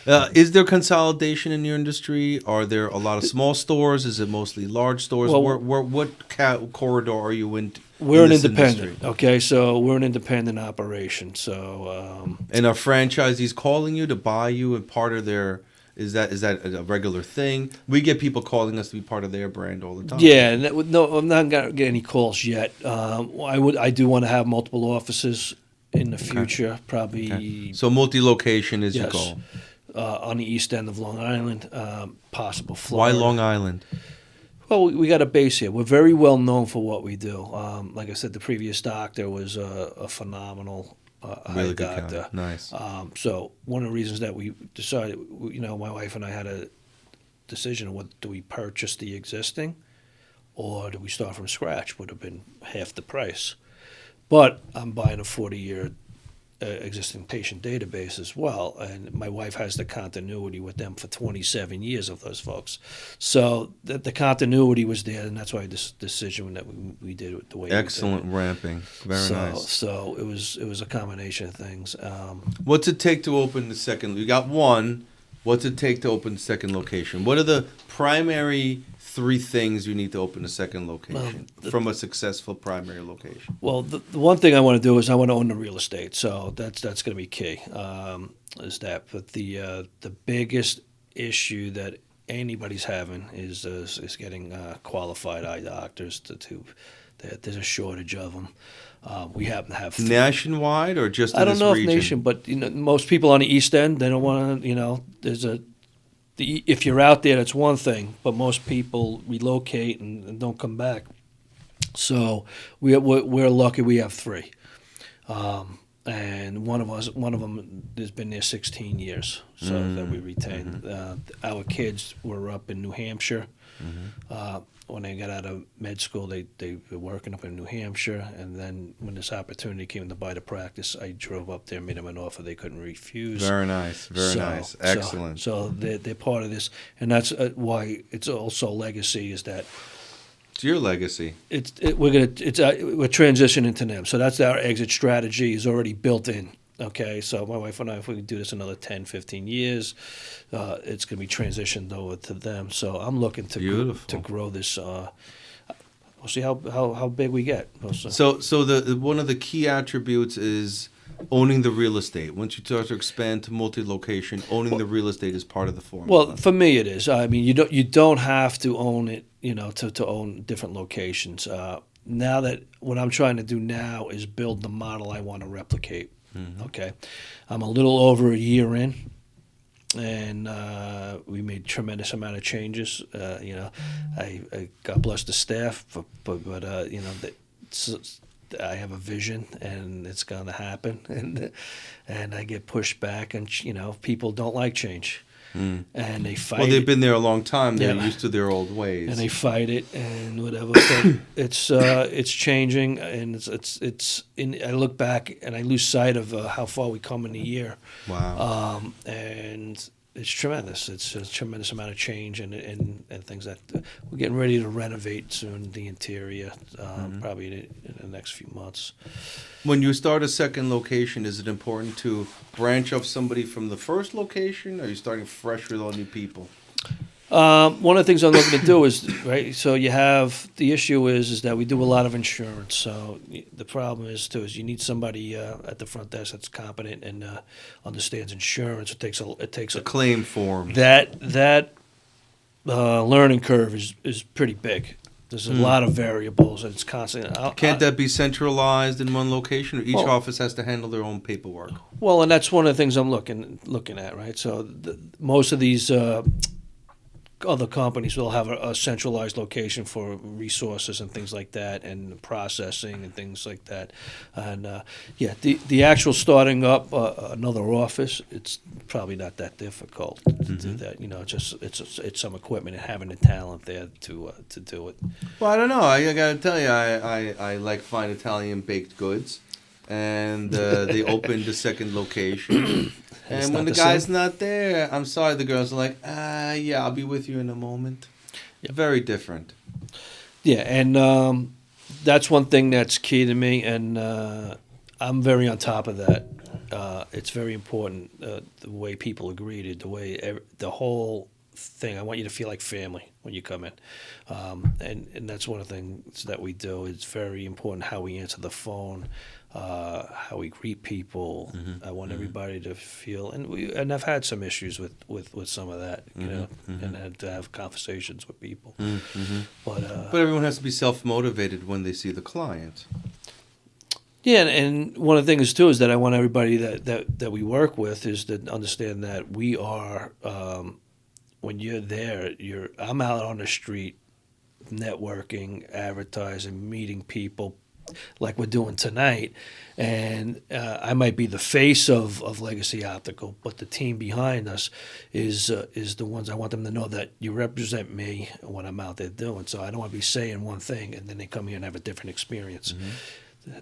Is there consolidation in your industry? Are there a lot of small stores? Is it mostly large stores? Well, what corridor are you in? We're an independent. Industry? Okay, so we're an independent operation. So and are franchisees calling you to buy you and part of their? Is that a regular thing? We get people calling us to be part of their brand all the time. Yeah, no, I'm not going to get any calls yet. I do want to have multiple offices in the future, probably. Okay. So multi-location is your goal. On the east end of Long Island, possible Florida. Why Long Island? Well, we got a base here. We're very well known for what we do. Like I said, the previous doctor was a phenomenal really eye good doctor. Guy. Nice. So one of the reasons that we decided, my wife and I had a decision: do we purchase the existing, or do we start from scratch? Would have been half the price. But I'm buying a 40-year existing patient database as well, and my wife has the continuity with them for 27 years of those folks. So the continuity was there, and that's why this decision that we did it the way. Excellent we did. Ramping, very nice. So it was a combination of things. What's it take to open the second? You got one. What's it take to open a second location? What are the primary 3 things you need to open a second location from a successful primary location? Well, the one thing I want to do is I want to own the real estate, so that's going to be key. Is that? But the biggest issue that anybody's having is getting qualified eye doctors. There's a shortage of them. We happen to have Nationwide or just in I don't this know region? if nation, but most people on the East End, they don't want to. If you're out there, that's one thing, but most people relocate and don't come back. So we're lucky. We have 3, and one of them has been there 16 years, so that we retained. Our kids were up in New Hampshire. When they got out of med school, they were working up in New Hampshire, and then when this opportunity came to buy the practice, I drove up there, made them an offer they couldn't refuse. Very nice, very nice, excellent. So they're part of this, and that's why it's also legacy. Is that It's your legacy. we're transitioning to them, so that's our exit strategy is already built in. Okay, so my wife and I, if we can do this another 10, 15 years, it's going to be transitioned over to them. So I'm looking to grow this. We'll see how big we get. So the one of the key attributes is owning the real estate. Once you start to expand to multi-location, owning the real estate is part of the formula. Well, for me it is. I mean, you don't have to own it, to own different locations. Now that what I'm trying to do now is build the model I want to replicate. Okay, I'm a little over a year in, and we made a tremendous amount of changes. I God bless the staff, but I have a vision, and it's going to happen, and I get pushed back, and people don't like change. And they fight. Well, they've been there a long time. They're used to their old ways, and they fight it and whatever. So it's changing, and I look back and I lose sight of how far we come in a year. Wow. And it's tremendous. It's a tremendous amount of change and things that we're getting ready to renovate soon. The interior, probably in the next few months. When you start a second location, is it important to branch off somebody from the first location, or are you starting fresh with all new people? One of the things I'm looking to do is, right, so you have, the issue is that we do a lot of insurance. So the problem is you need somebody at the front desk that's competent and understands insurance. It takes a claim form. That learning curve is pretty big. There's a lot of variables, and it's constant. Can't that be centralized in one location, or each office has to handle their own paperwork? Well, and that's one of the things I'm looking at, right? So most of these other companies will have a centralized location for resources and things like that, and processing and things like that. And the actual starting up another office, it's probably not that difficult to do that. It's some equipment and having the talent there to do it. Well, I don't know. I got to tell you, I like fine Italian baked goods, and they opened a second location. And when the guy's not there, I'm sorry, the girls are like, yeah, I'll be with you in a moment. Yeah. Very different. Yeah, and that's one thing that's key to me, and I'm very on top of that. It's very important, the way people are greeted, the whole thing. I want you to feel like family when you come in. And that's one of the things that we do. It's very important how we answer the phone, how we greet people. I want everybody to feel, and I've had some issues with some of that, and had to have conversations with people. But everyone has to be self-motivated when they see the client. Yeah, and one of the things too is that I want everybody that we work with is to understand that we are. When you're there, I'm out on the street, networking, advertising, meeting people, like we're doing tonight, and I might be the face of Legacy Optical, but the team behind us is the ones I want them to know that you represent me when I'm out there doing. So I don't want to be saying one thing and then they come here and have a different experience.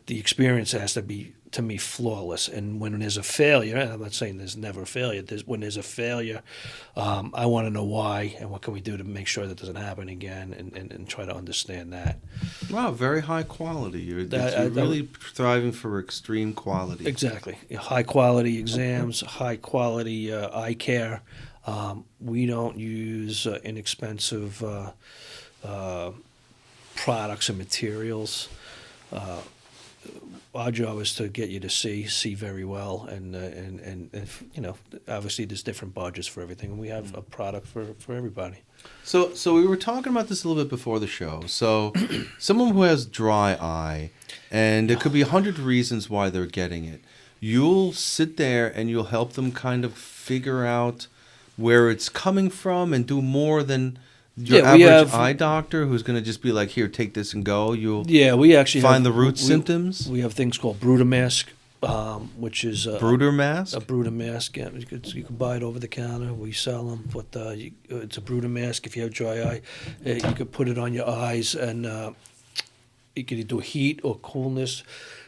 The experience has to be, to me, flawless. And when there's a failure, I'm not saying there's never a failure. When there's a failure, I want to know why and what can we do to make sure that doesn't happen again, and try to understand that. Wow, very high quality. You're really thriving for extreme quality. Exactly. High quality exams, high quality eye care. We don't use inexpensive products and materials. Our job is to get you to see very well, and obviously there's different budgets for everything, and we have a product for everybody. So we were talking about this a little bit before the show. So someone who has dry eye, and there could be 100 reasons why they're getting it. You'll sit there and you'll help them kind of figure out where it's coming from and do more than your average eye doctor who's going to just be like, here, take this and go. We actually find the root symptoms. We have things called Brutamask, which is Bruder mask? A Brutamask, yeah. You can buy it over the counter. We sell them, but it's a Brutamask. If you have dry eye, you could put it on your eyes, and you can do heat or coolness,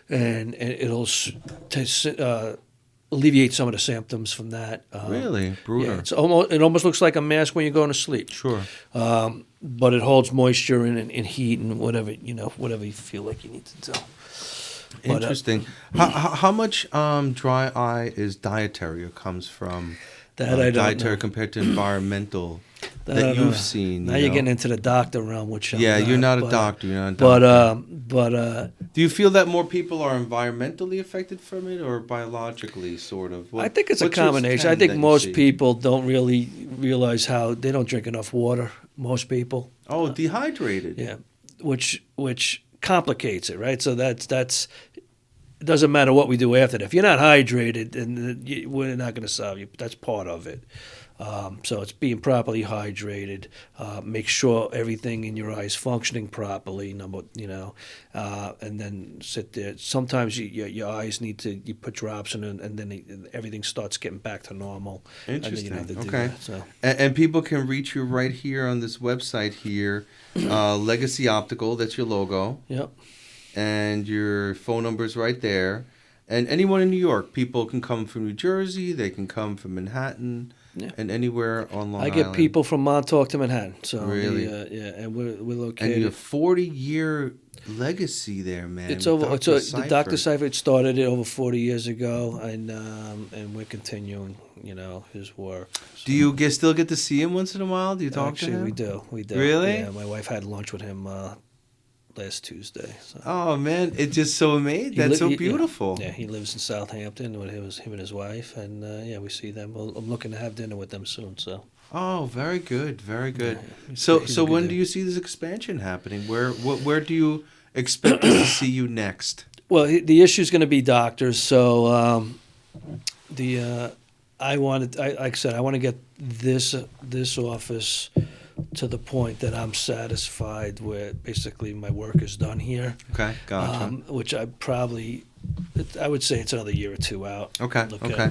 and it'll alleviate some of the symptoms from that. Really? Bruder. Yeah, it almost looks like a mask when you're going to sleep. Sure. But it holds moisture and heat and whatever you feel like you need to do. Interesting. How much dry eye is dietary or comes from dietary compared to environmental that you've seen? Now you're getting into the doctor realm, which you're not a doctor. You're not a doctor. But do you feel that more people are environmentally affected from it or biologically, sort of? I think it's a combination. I think most people don't really realize how they don't drink enough water. Most people. Oh, dehydrated. Yeah, which complicates it, right? So that's it doesn't matter what we do after that. If you're not hydrated, then we're not going to solve you. That's part of it. So it's being properly hydrated. Make sure everything in your eye is functioning properly. And then sit there. Sometimes your eyes you put drops in, and then everything starts getting back to normal. Interesting. And then you have to okay. do that, so. And people can reach you right here on this website here, Legacy Optical. That's your logo. Yep. And your phone number is right there. And anyone in New York, people can come from New Jersey. They can come from Manhattan. Yeah. And anywhere on Long Island. I get people from Montauk to Manhattan. So really, and we're located. And you have 40-year legacy there, man. It's over. The Dr. Cypher started it over 40 years ago, and we're continuing, his work. So. Do you still get to see him once in a while? Do you talk to him? We do. Really? Yeah, my wife had lunch with him last Tuesday. So. Oh man, it's just so amazing. That's so beautiful. Yeah, he lives in Southampton with him and his wife, and we see them. I'm looking to have dinner with them soon. So. Oh, very good, very good. Yeah, so when do you see this expansion happening? Where do you expect us to see you next? Well, the issue is going to be doctors. So I want to get this office to the point that I'm satisfied with basically my work is done here. Okay, gotcha. Which I would say it's another year or two out. Okay, okay.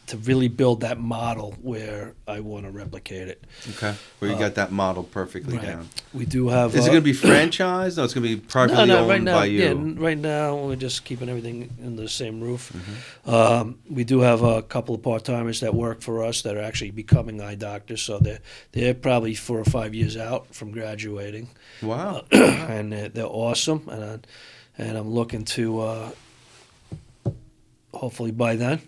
To really build that model where I want to replicate it. Okay, where you got that model perfectly down. We do have. Is it going to be franchised? No, it's going to be privately owned right now, by you. Yeah, right now we're just keeping everything under the same roof. Mm-hmm. We do have a couple of part-timers that work for us that are actually becoming eye doctors, so they're probably 4 or 5 years out from graduating. Wow. And they're awesome, and I'm looking to hopefully by then.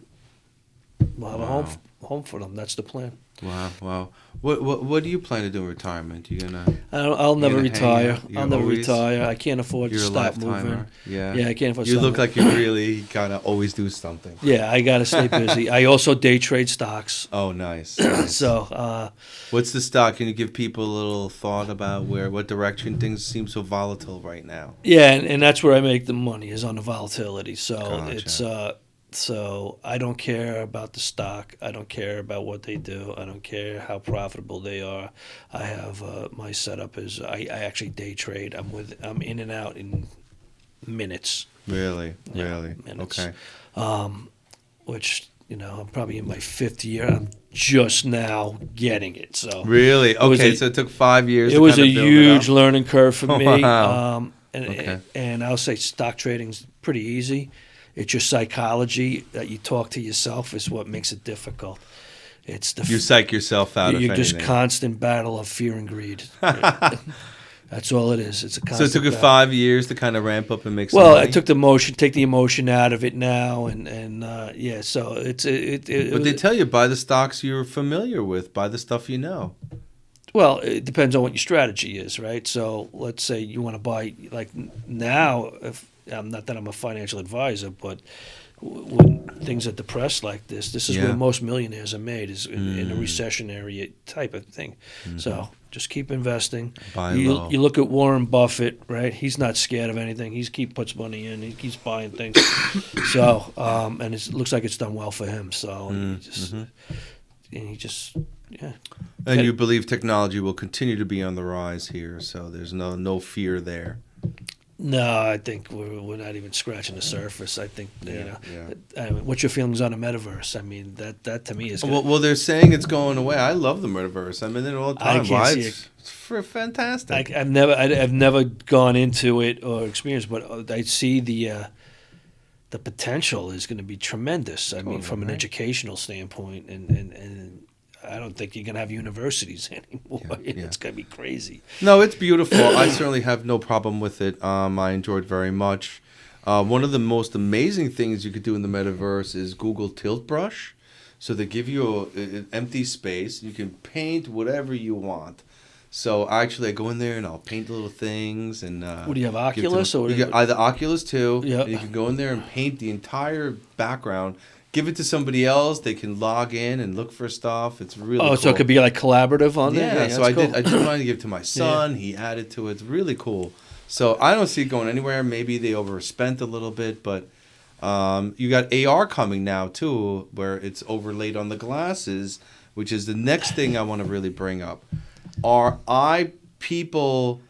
We'll have a home for them. That's the plan. Wow. What do you plan to do in retirement? You gonna? I'll never retire. I'll never retire. I can't afford to stop moving. Yeah. I can't afford. You look like you really gotta always do something. Yeah, I gotta stay busy. I also day trade stocks. Oh, nice. So. What's the stock? Can you give people a little thought about what direction things seem so volatile right now? Yeah, and that's where I make the money is on the volatility. So gotcha. It's. So I don't care about the stock. I don't care about what they do. I don't care how profitable they are. I have my setup is I actually day trade. I'm in and out in minutes. Really? Minutes. Okay. Which I'm probably in my 5th year. I'm just now getting it. So really, okay. So it took 5 years. It was a huge learning curve for me. Wow. And I'll say stock trading's pretty easy. It's your psychology that you talk to yourself is what makes it difficult. It's you psych yourself out. You're just constant battle of fear and greed. That's all it is. It's a So constant it took you battle. 5 years to kind of ramp up and make some Well, money? I took take the emotion out of it now, and yeah. So it But they was, tell you, buy the stocks you're familiar with, buy the stuff you know. well, it depends on what your strategy is, right? So let's say you want to buy like now. If not that I'm a financial advisor, but when things are depressed like this is Yeah. where most millionaires are made, is in a Mm. recessionary type of thing. Mhm. So just keep investing. Buy You low. look at Warren Buffett, right? He's not scared of anything. He puts money in. He keeps buying things. So and it looks like it's done well for him. So he just yeah. And you believe technology will continue to be on the rise here, so there's no fear there. No, I think we're not even scratching the surface. I think Yeah. I mean, what's your feelings on the metaverse? I mean, that to me is Well, they're saying it's going away. I love the metaverse. I'm in it all the I time. can't Why? see It's fantastic. I've never gone into it or experienced, but I see the potential is going to be tremendous. I mean, from an right. educational standpoint, and I don't think you're going to have universities anymore. Yeah. It's going to be crazy. No, it's beautiful. I certainly have no problem with it. I enjoyed very much. One of the most amazing things you could do in the metaverse is Google Tilt Brush. So they give you an empty space. You can paint whatever you want. So actually, I go in there and I'll paint little things. And What do you have, give it to Oculus? them. Or You get either Oculus 2. Yeah. And you can go in there and paint the entire background. Give it to somebody else. They can log in and look for stuff. It's really cool. so it could be like collaborative on there? Yeah, so that's cool. I did mine to give to my son. He added to it. It's really cool. So I don't see it going anywhere. Maybe they overspent a little bit, but you got AR coming now too, where it's overlaid on the glasses, which is the next thing I want to really bring up. Are people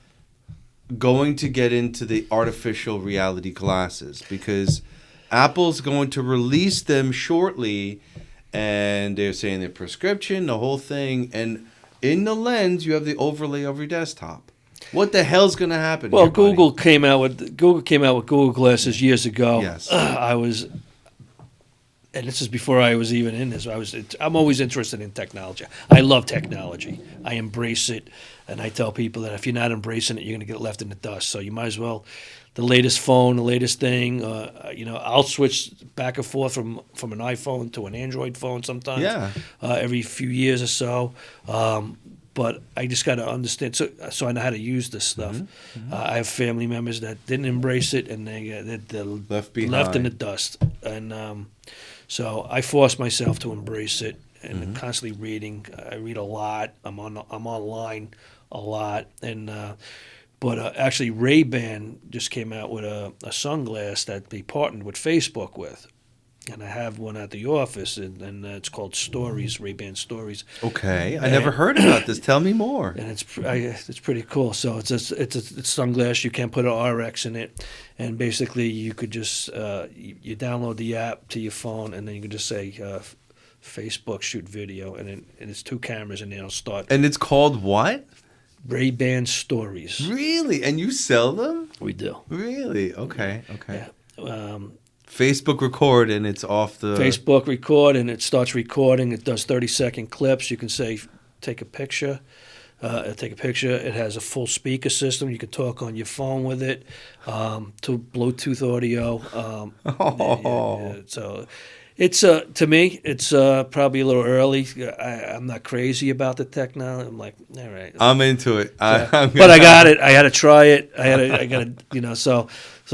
going to get into the artificial reality glasses? Because Apple's going to release them shortly, and they're saying their prescription, the whole thing, and in the lens you have the overlay of your desktop. What the hell's going to happen? Well, here, buddy? Google came out with Google Glasses years ago. Yes. And this is before I was even in this. I'm always interested in technology. I love technology. I embrace it, and I tell people that if you're not embracing it, you're going to get left in the dust. So you might as well. The latest phone, the latest thing. I'll switch back and forth from an iPhone to an Android phone sometimes. Yeah. Every few years or so. But I just got to understand, so I know how to use this stuff. I have family members that didn't embrace it, and they're Left behind. left in the dust. And so I force myself to embrace it, and I'm constantly reading. I read a lot. I'm online a lot, and but actually Ray-Ban just came out with a sunglass that they partnered with Facebook with. And I have one at the office, and it's called Stories, Ray-Ban Stories. Okay, I never heard about this. Tell me more. And it's pretty cool. So it's a sunglass. You can't put an RX in it, and basically you could just you download the app to your phone, and then you can just say Facebook shoot video, and it's 2 cameras, and it'll start. And it's called what? Ray-Ban Stories. Really? And you sell them? We do. Really? Okay. Yeah. Facebook record and it's off the Facebook record, and it starts recording. It does 30-second clips. You can say, take a picture. It has a full speaker system. You can talk on your phone with it, to Bluetooth audio. So it's to me, it's probably a little early. I'm not crazy about the technology. I'm like, all right. I'm into it. But I got it. I had to try it. I got to, So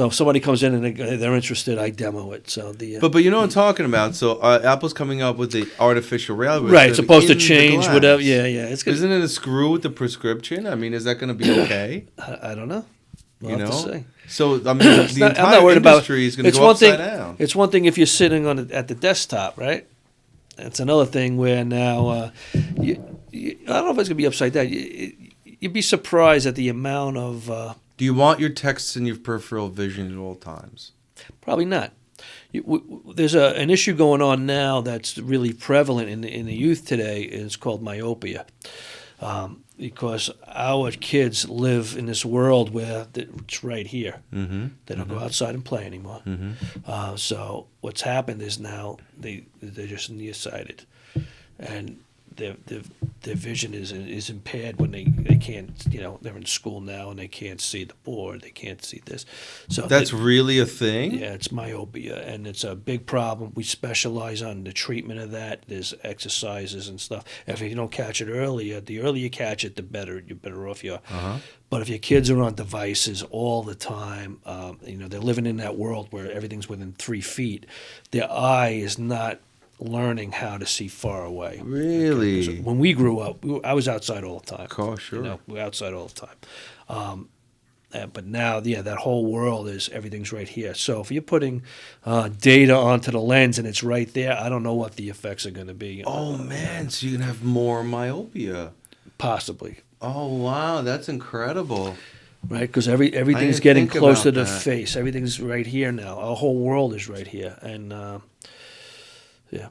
if somebody comes in and they're interested, I demo it. So But you know what I'm talking about. So Apple's coming up with the artificial reality. Right, it's supposed to change whatever. Yeah. Isn't it a screw with the prescription? I mean, is that going to be okay? I don't know. We'll have to see. So I mean, the I'm entire not worried industry is going to go upside down. It's one thing if you're sitting at the desktop, right? It's another thing where now I don't know if it's going to be upside down. You'd be surprised at the amount of. Do you want your texts in your peripheral vision at all times? Probably not. There's an issue going on now that's really prevalent in the youth today. It's called myopia, because our kids live in this world where it's right here. Mm-hmm. They don't go outside and play anymore. Mm-hmm. So what's happened is now they're just nearsighted, and their vision is impaired when they can't, they're in school now and they can't see the board, they can't see this. So That's really a thing? yeah, it's myopia, and it's a big problem. We specialize on the treatment of that. There's exercises and stuff. If you don't catch it earlier, the earlier you catch it, the better. You're better off you are. Uh-huh. But if your kids are on devices all the time, they're living in that world where everything's within 3 feet. Their eye is not learning how to see far away. Really? Okay? When we grew up, I was outside all the time. Oh, sure. We were outside all the time. But now, that whole world is everything's right here. So if you're putting data onto the lens and it's right there, I don't know what the effects are going to be. Oh, man. So you can have more myopia. Possibly. Oh, wow. That's incredible. Right, because everything's getting closer to the face. Everything's right here now. Our whole world is right here. And, yeah.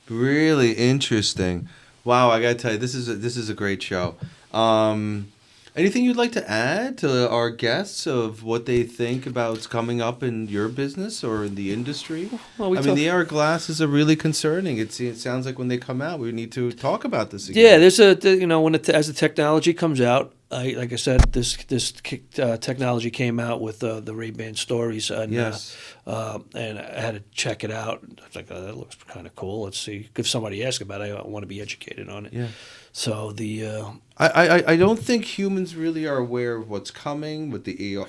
Really interesting. Wow, I got to tell you, this is a great show. Anything you'd like to add to our guests of what they think about what's coming up in your business or in the industry? Well, the AR glasses are really concerning. It sounds like when they come out, we need to talk about this again. Yeah, there's as the technology comes out, like I said, this technology came out with the Ray-Ban Stories, and, Yes. and I had to check it out. I was like, that looks kind of cool. Let's see. If somebody asks about it, I want to be educated on it. Yeah. So I don't think humans really are aware of what's coming with the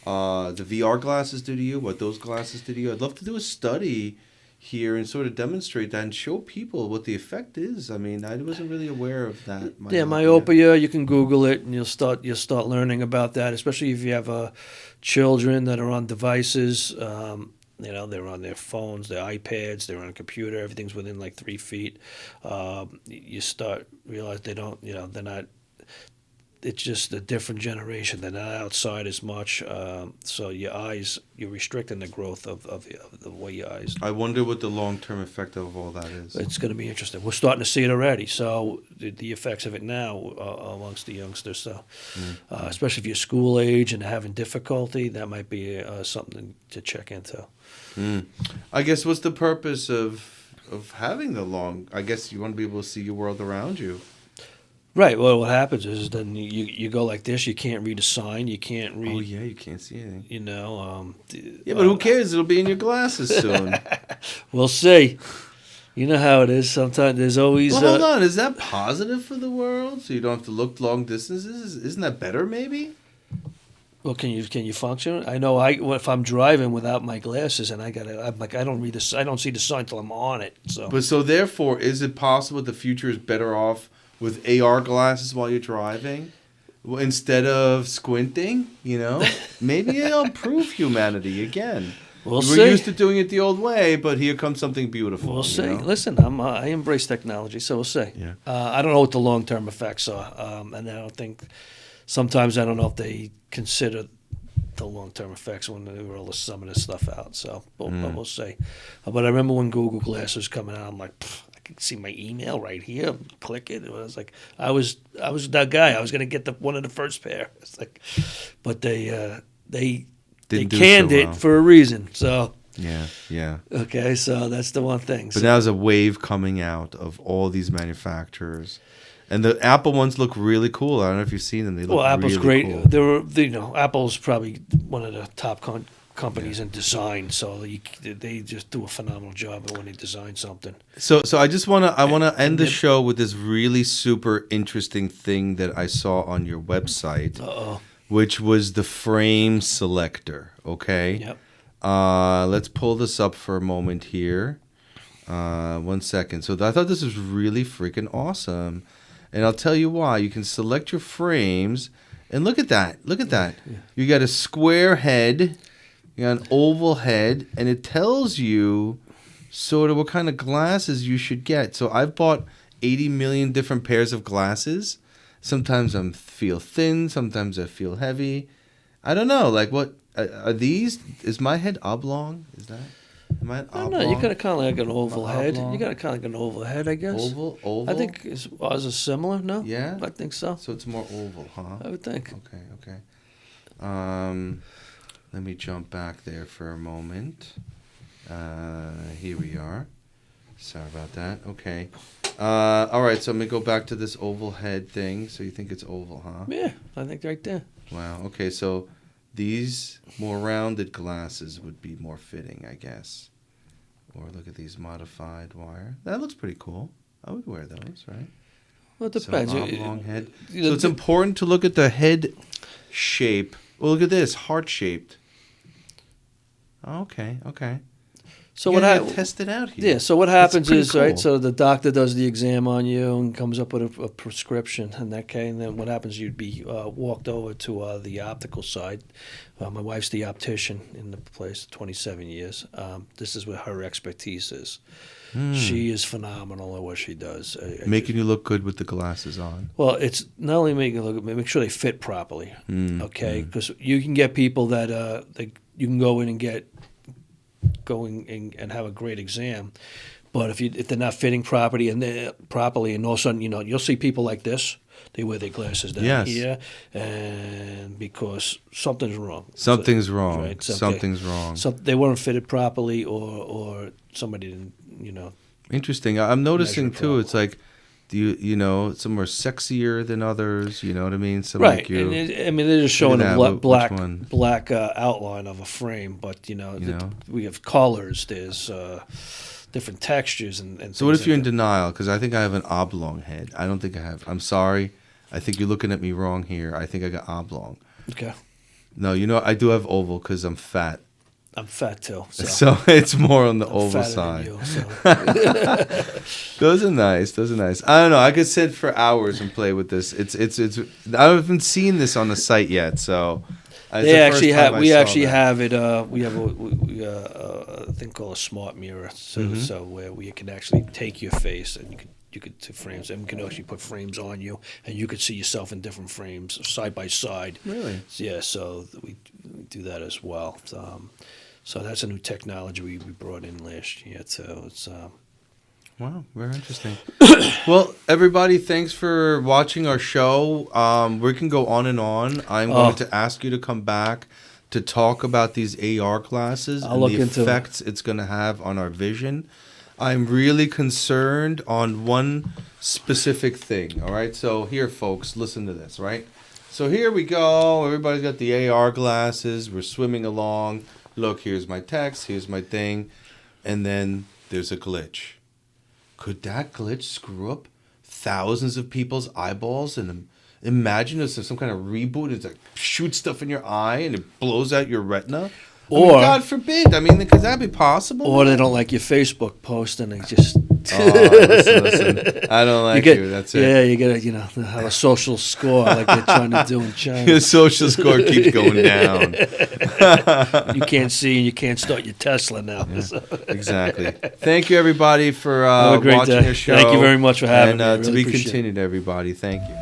VR glasses do to you, what those glasses do to you. I'd love to do a study here and sort of demonstrate that and show people what the effect is. I mean, I wasn't really aware of that. myopia. You can Google it, and you'll start learning about that. Especially if you have children that are on devices. They're on their phones, their iPads, they're on a computer. Everything's within like 3 feet. You start realize they don't. They're not. It's just a different generation. They're not outside as much. So your eyes, you're restricting the growth of the way your eyes. I wonder what the long-term effect of all that is. It's going to be interesting. We're starting to see it already. So the effects of it now amongst the youngsters. So especially if you're school age and having difficulty, that might be something to check into. I guess what's the purpose of having the long? I guess you want to be able to see your world around you. Right. Well, what happens is then you go like this. You can't read a sign. You can't read. Oh yeah, you can't see anything. Yeah, but who cares? It'll be in your glasses soon. We'll see. You know how it is. Sometimes there's always. Well, hold on. Is that positive for the world? So you don't have to look long distances? Isn't that better? Maybe. Well, can you function? I know if I'm driving without my glasses and I don't see the sign till I'm on it. So therefore, is it possible the future is better off with AR glasses while you're driving instead of squinting? Maybe it'll improve humanity again. We're used to doing it the old way, but here comes something beautiful. We'll see. Listen, I embrace technology, so we'll see. Yeah. I don't know what the long-term effects are, and I don't think. Sometimes I don't know if they consider the long-term effects when they roll some of this stuff out. So, but we'll see. But I remember when Google Glass was coming out, I'm like, I can see my email right here. Click it. And I was like, I was that guy. I was going to get one of the first pair. It's like, but they canned it for a reason. So. Yeah. Okay, so that's the one thing. But now there's a wave coming out of all these manufacturers. And the Apple ones look really cool. I don't know if you've seen them. They look Apple's really great. Cool. Apple's probably one of the top companies in design. So they just do a phenomenal job when they design something. So I just want to end the show with this really super interesting thing that I saw on your website, which was the frame selector. Okay. Yep. Let's pull this up for a moment here. 1 second. So I thought this was really freaking awesome. And I'll tell you why. You can select your frames, and look at that. Yeah. You got a square head, you got an oval head, and it tells you sort of what kind of glasses you should get. So I've bought 80 million different pairs of glasses. Sometimes I feel thin, sometimes I feel heavy. I don't know. Like, what are these? Is my head oblong? Is that? Am I oblong? No, you got a kind of like an oval head. You got a kind of like an oval head, I guess. Oval? I think ours is similar, no? Yeah? I think so. So it's more oval, huh? I would think. Okay. Let me jump back there for a moment. Here we are. Sorry about that. Okay. All right, so I'm going to go back to this oval head thing. So you think it's oval, huh? Yeah, I think right there. Wow. Okay, so these more rounded glasses would be more fitting, I guess. Or look at these modified wire. That looks pretty cool. I would wear those, right? Well, it depends. So oblong head. So it's important to look at the head shape. Well, look at this, heart-shaped. Okay. So you what gotta test it out here. Yeah. So what happens is cool. right. So the doctor does the exam on you and comes up with a prescription, and that case, and then what happens? You'd be walked over to the optical side. My wife's the optician in the place, 27 years. This is where her expertise is. She is phenomenal at what she does. Making you look good with the glasses on. Well, it's not only making you look, make sure they fit properly. Okay, because you can get people that you can go in and get and have a great exam, but if they're not fitting properly and all of a sudden you'll see people like this. They wear their glasses down here, and because something's wrong. Something's wrong. Right? Something's wrong. So they weren't fitted properly, or somebody didn't. Interesting. I'm noticing too. It's like, some are sexier than others. You know what I mean? Some right. Like you, and they're just showing a black outline of a frame, but we have colors. There's different textures and so what if you're in denial? Because I think I have an oblong head. I don't think I have. I'm sorry. I think you're looking at me wrong here. I think I got oblong. Okay. No, I do have oval because I'm fat. I'm fat too. So it's more on the oval fatter side. than you, so. Those are nice. I don't know. I could sit for hours and play with this. It's. I haven't seen this on the site yet, so. We actually have it. We have a thing called a smart mirror, so where we can actually take your face and you could to frames, and we can actually put frames on you, and you could see yourself in different frames side by side. Really? Yeah. So we do that as well. So that's a new technology we brought in last year. So it's. Wow, very interesting. Well, everybody, thanks for watching our show. We can go on and on. I'm going to ask you to come back to talk about these AR glasses and the effects it's going to have on our vision. I'm really concerned on one specific thing, all right? So here, folks, listen to this, right? So here we go. Everybody's got the AR glasses. We're swimming along. Look, here's my text. Here's my thing. And then there's a glitch. Could that glitch screw up thousands of people's eyeballs? And imagine if there's some kind of reboot. It's like shoot stuff in your eye and it blows out your retina. Or God forbid. I mean, could that be possible? Or they don't like your Facebook post and they just. Listen. I don't like you. That's it. Yeah, you get have a social score like they're trying to do in China. Your social score keeps going down. You can't see and you can't start your Tesla now. Yeah, exactly. Thank you, everybody, for watching our show. Thank you very much for having me. And to be continued, everybody. Thank you.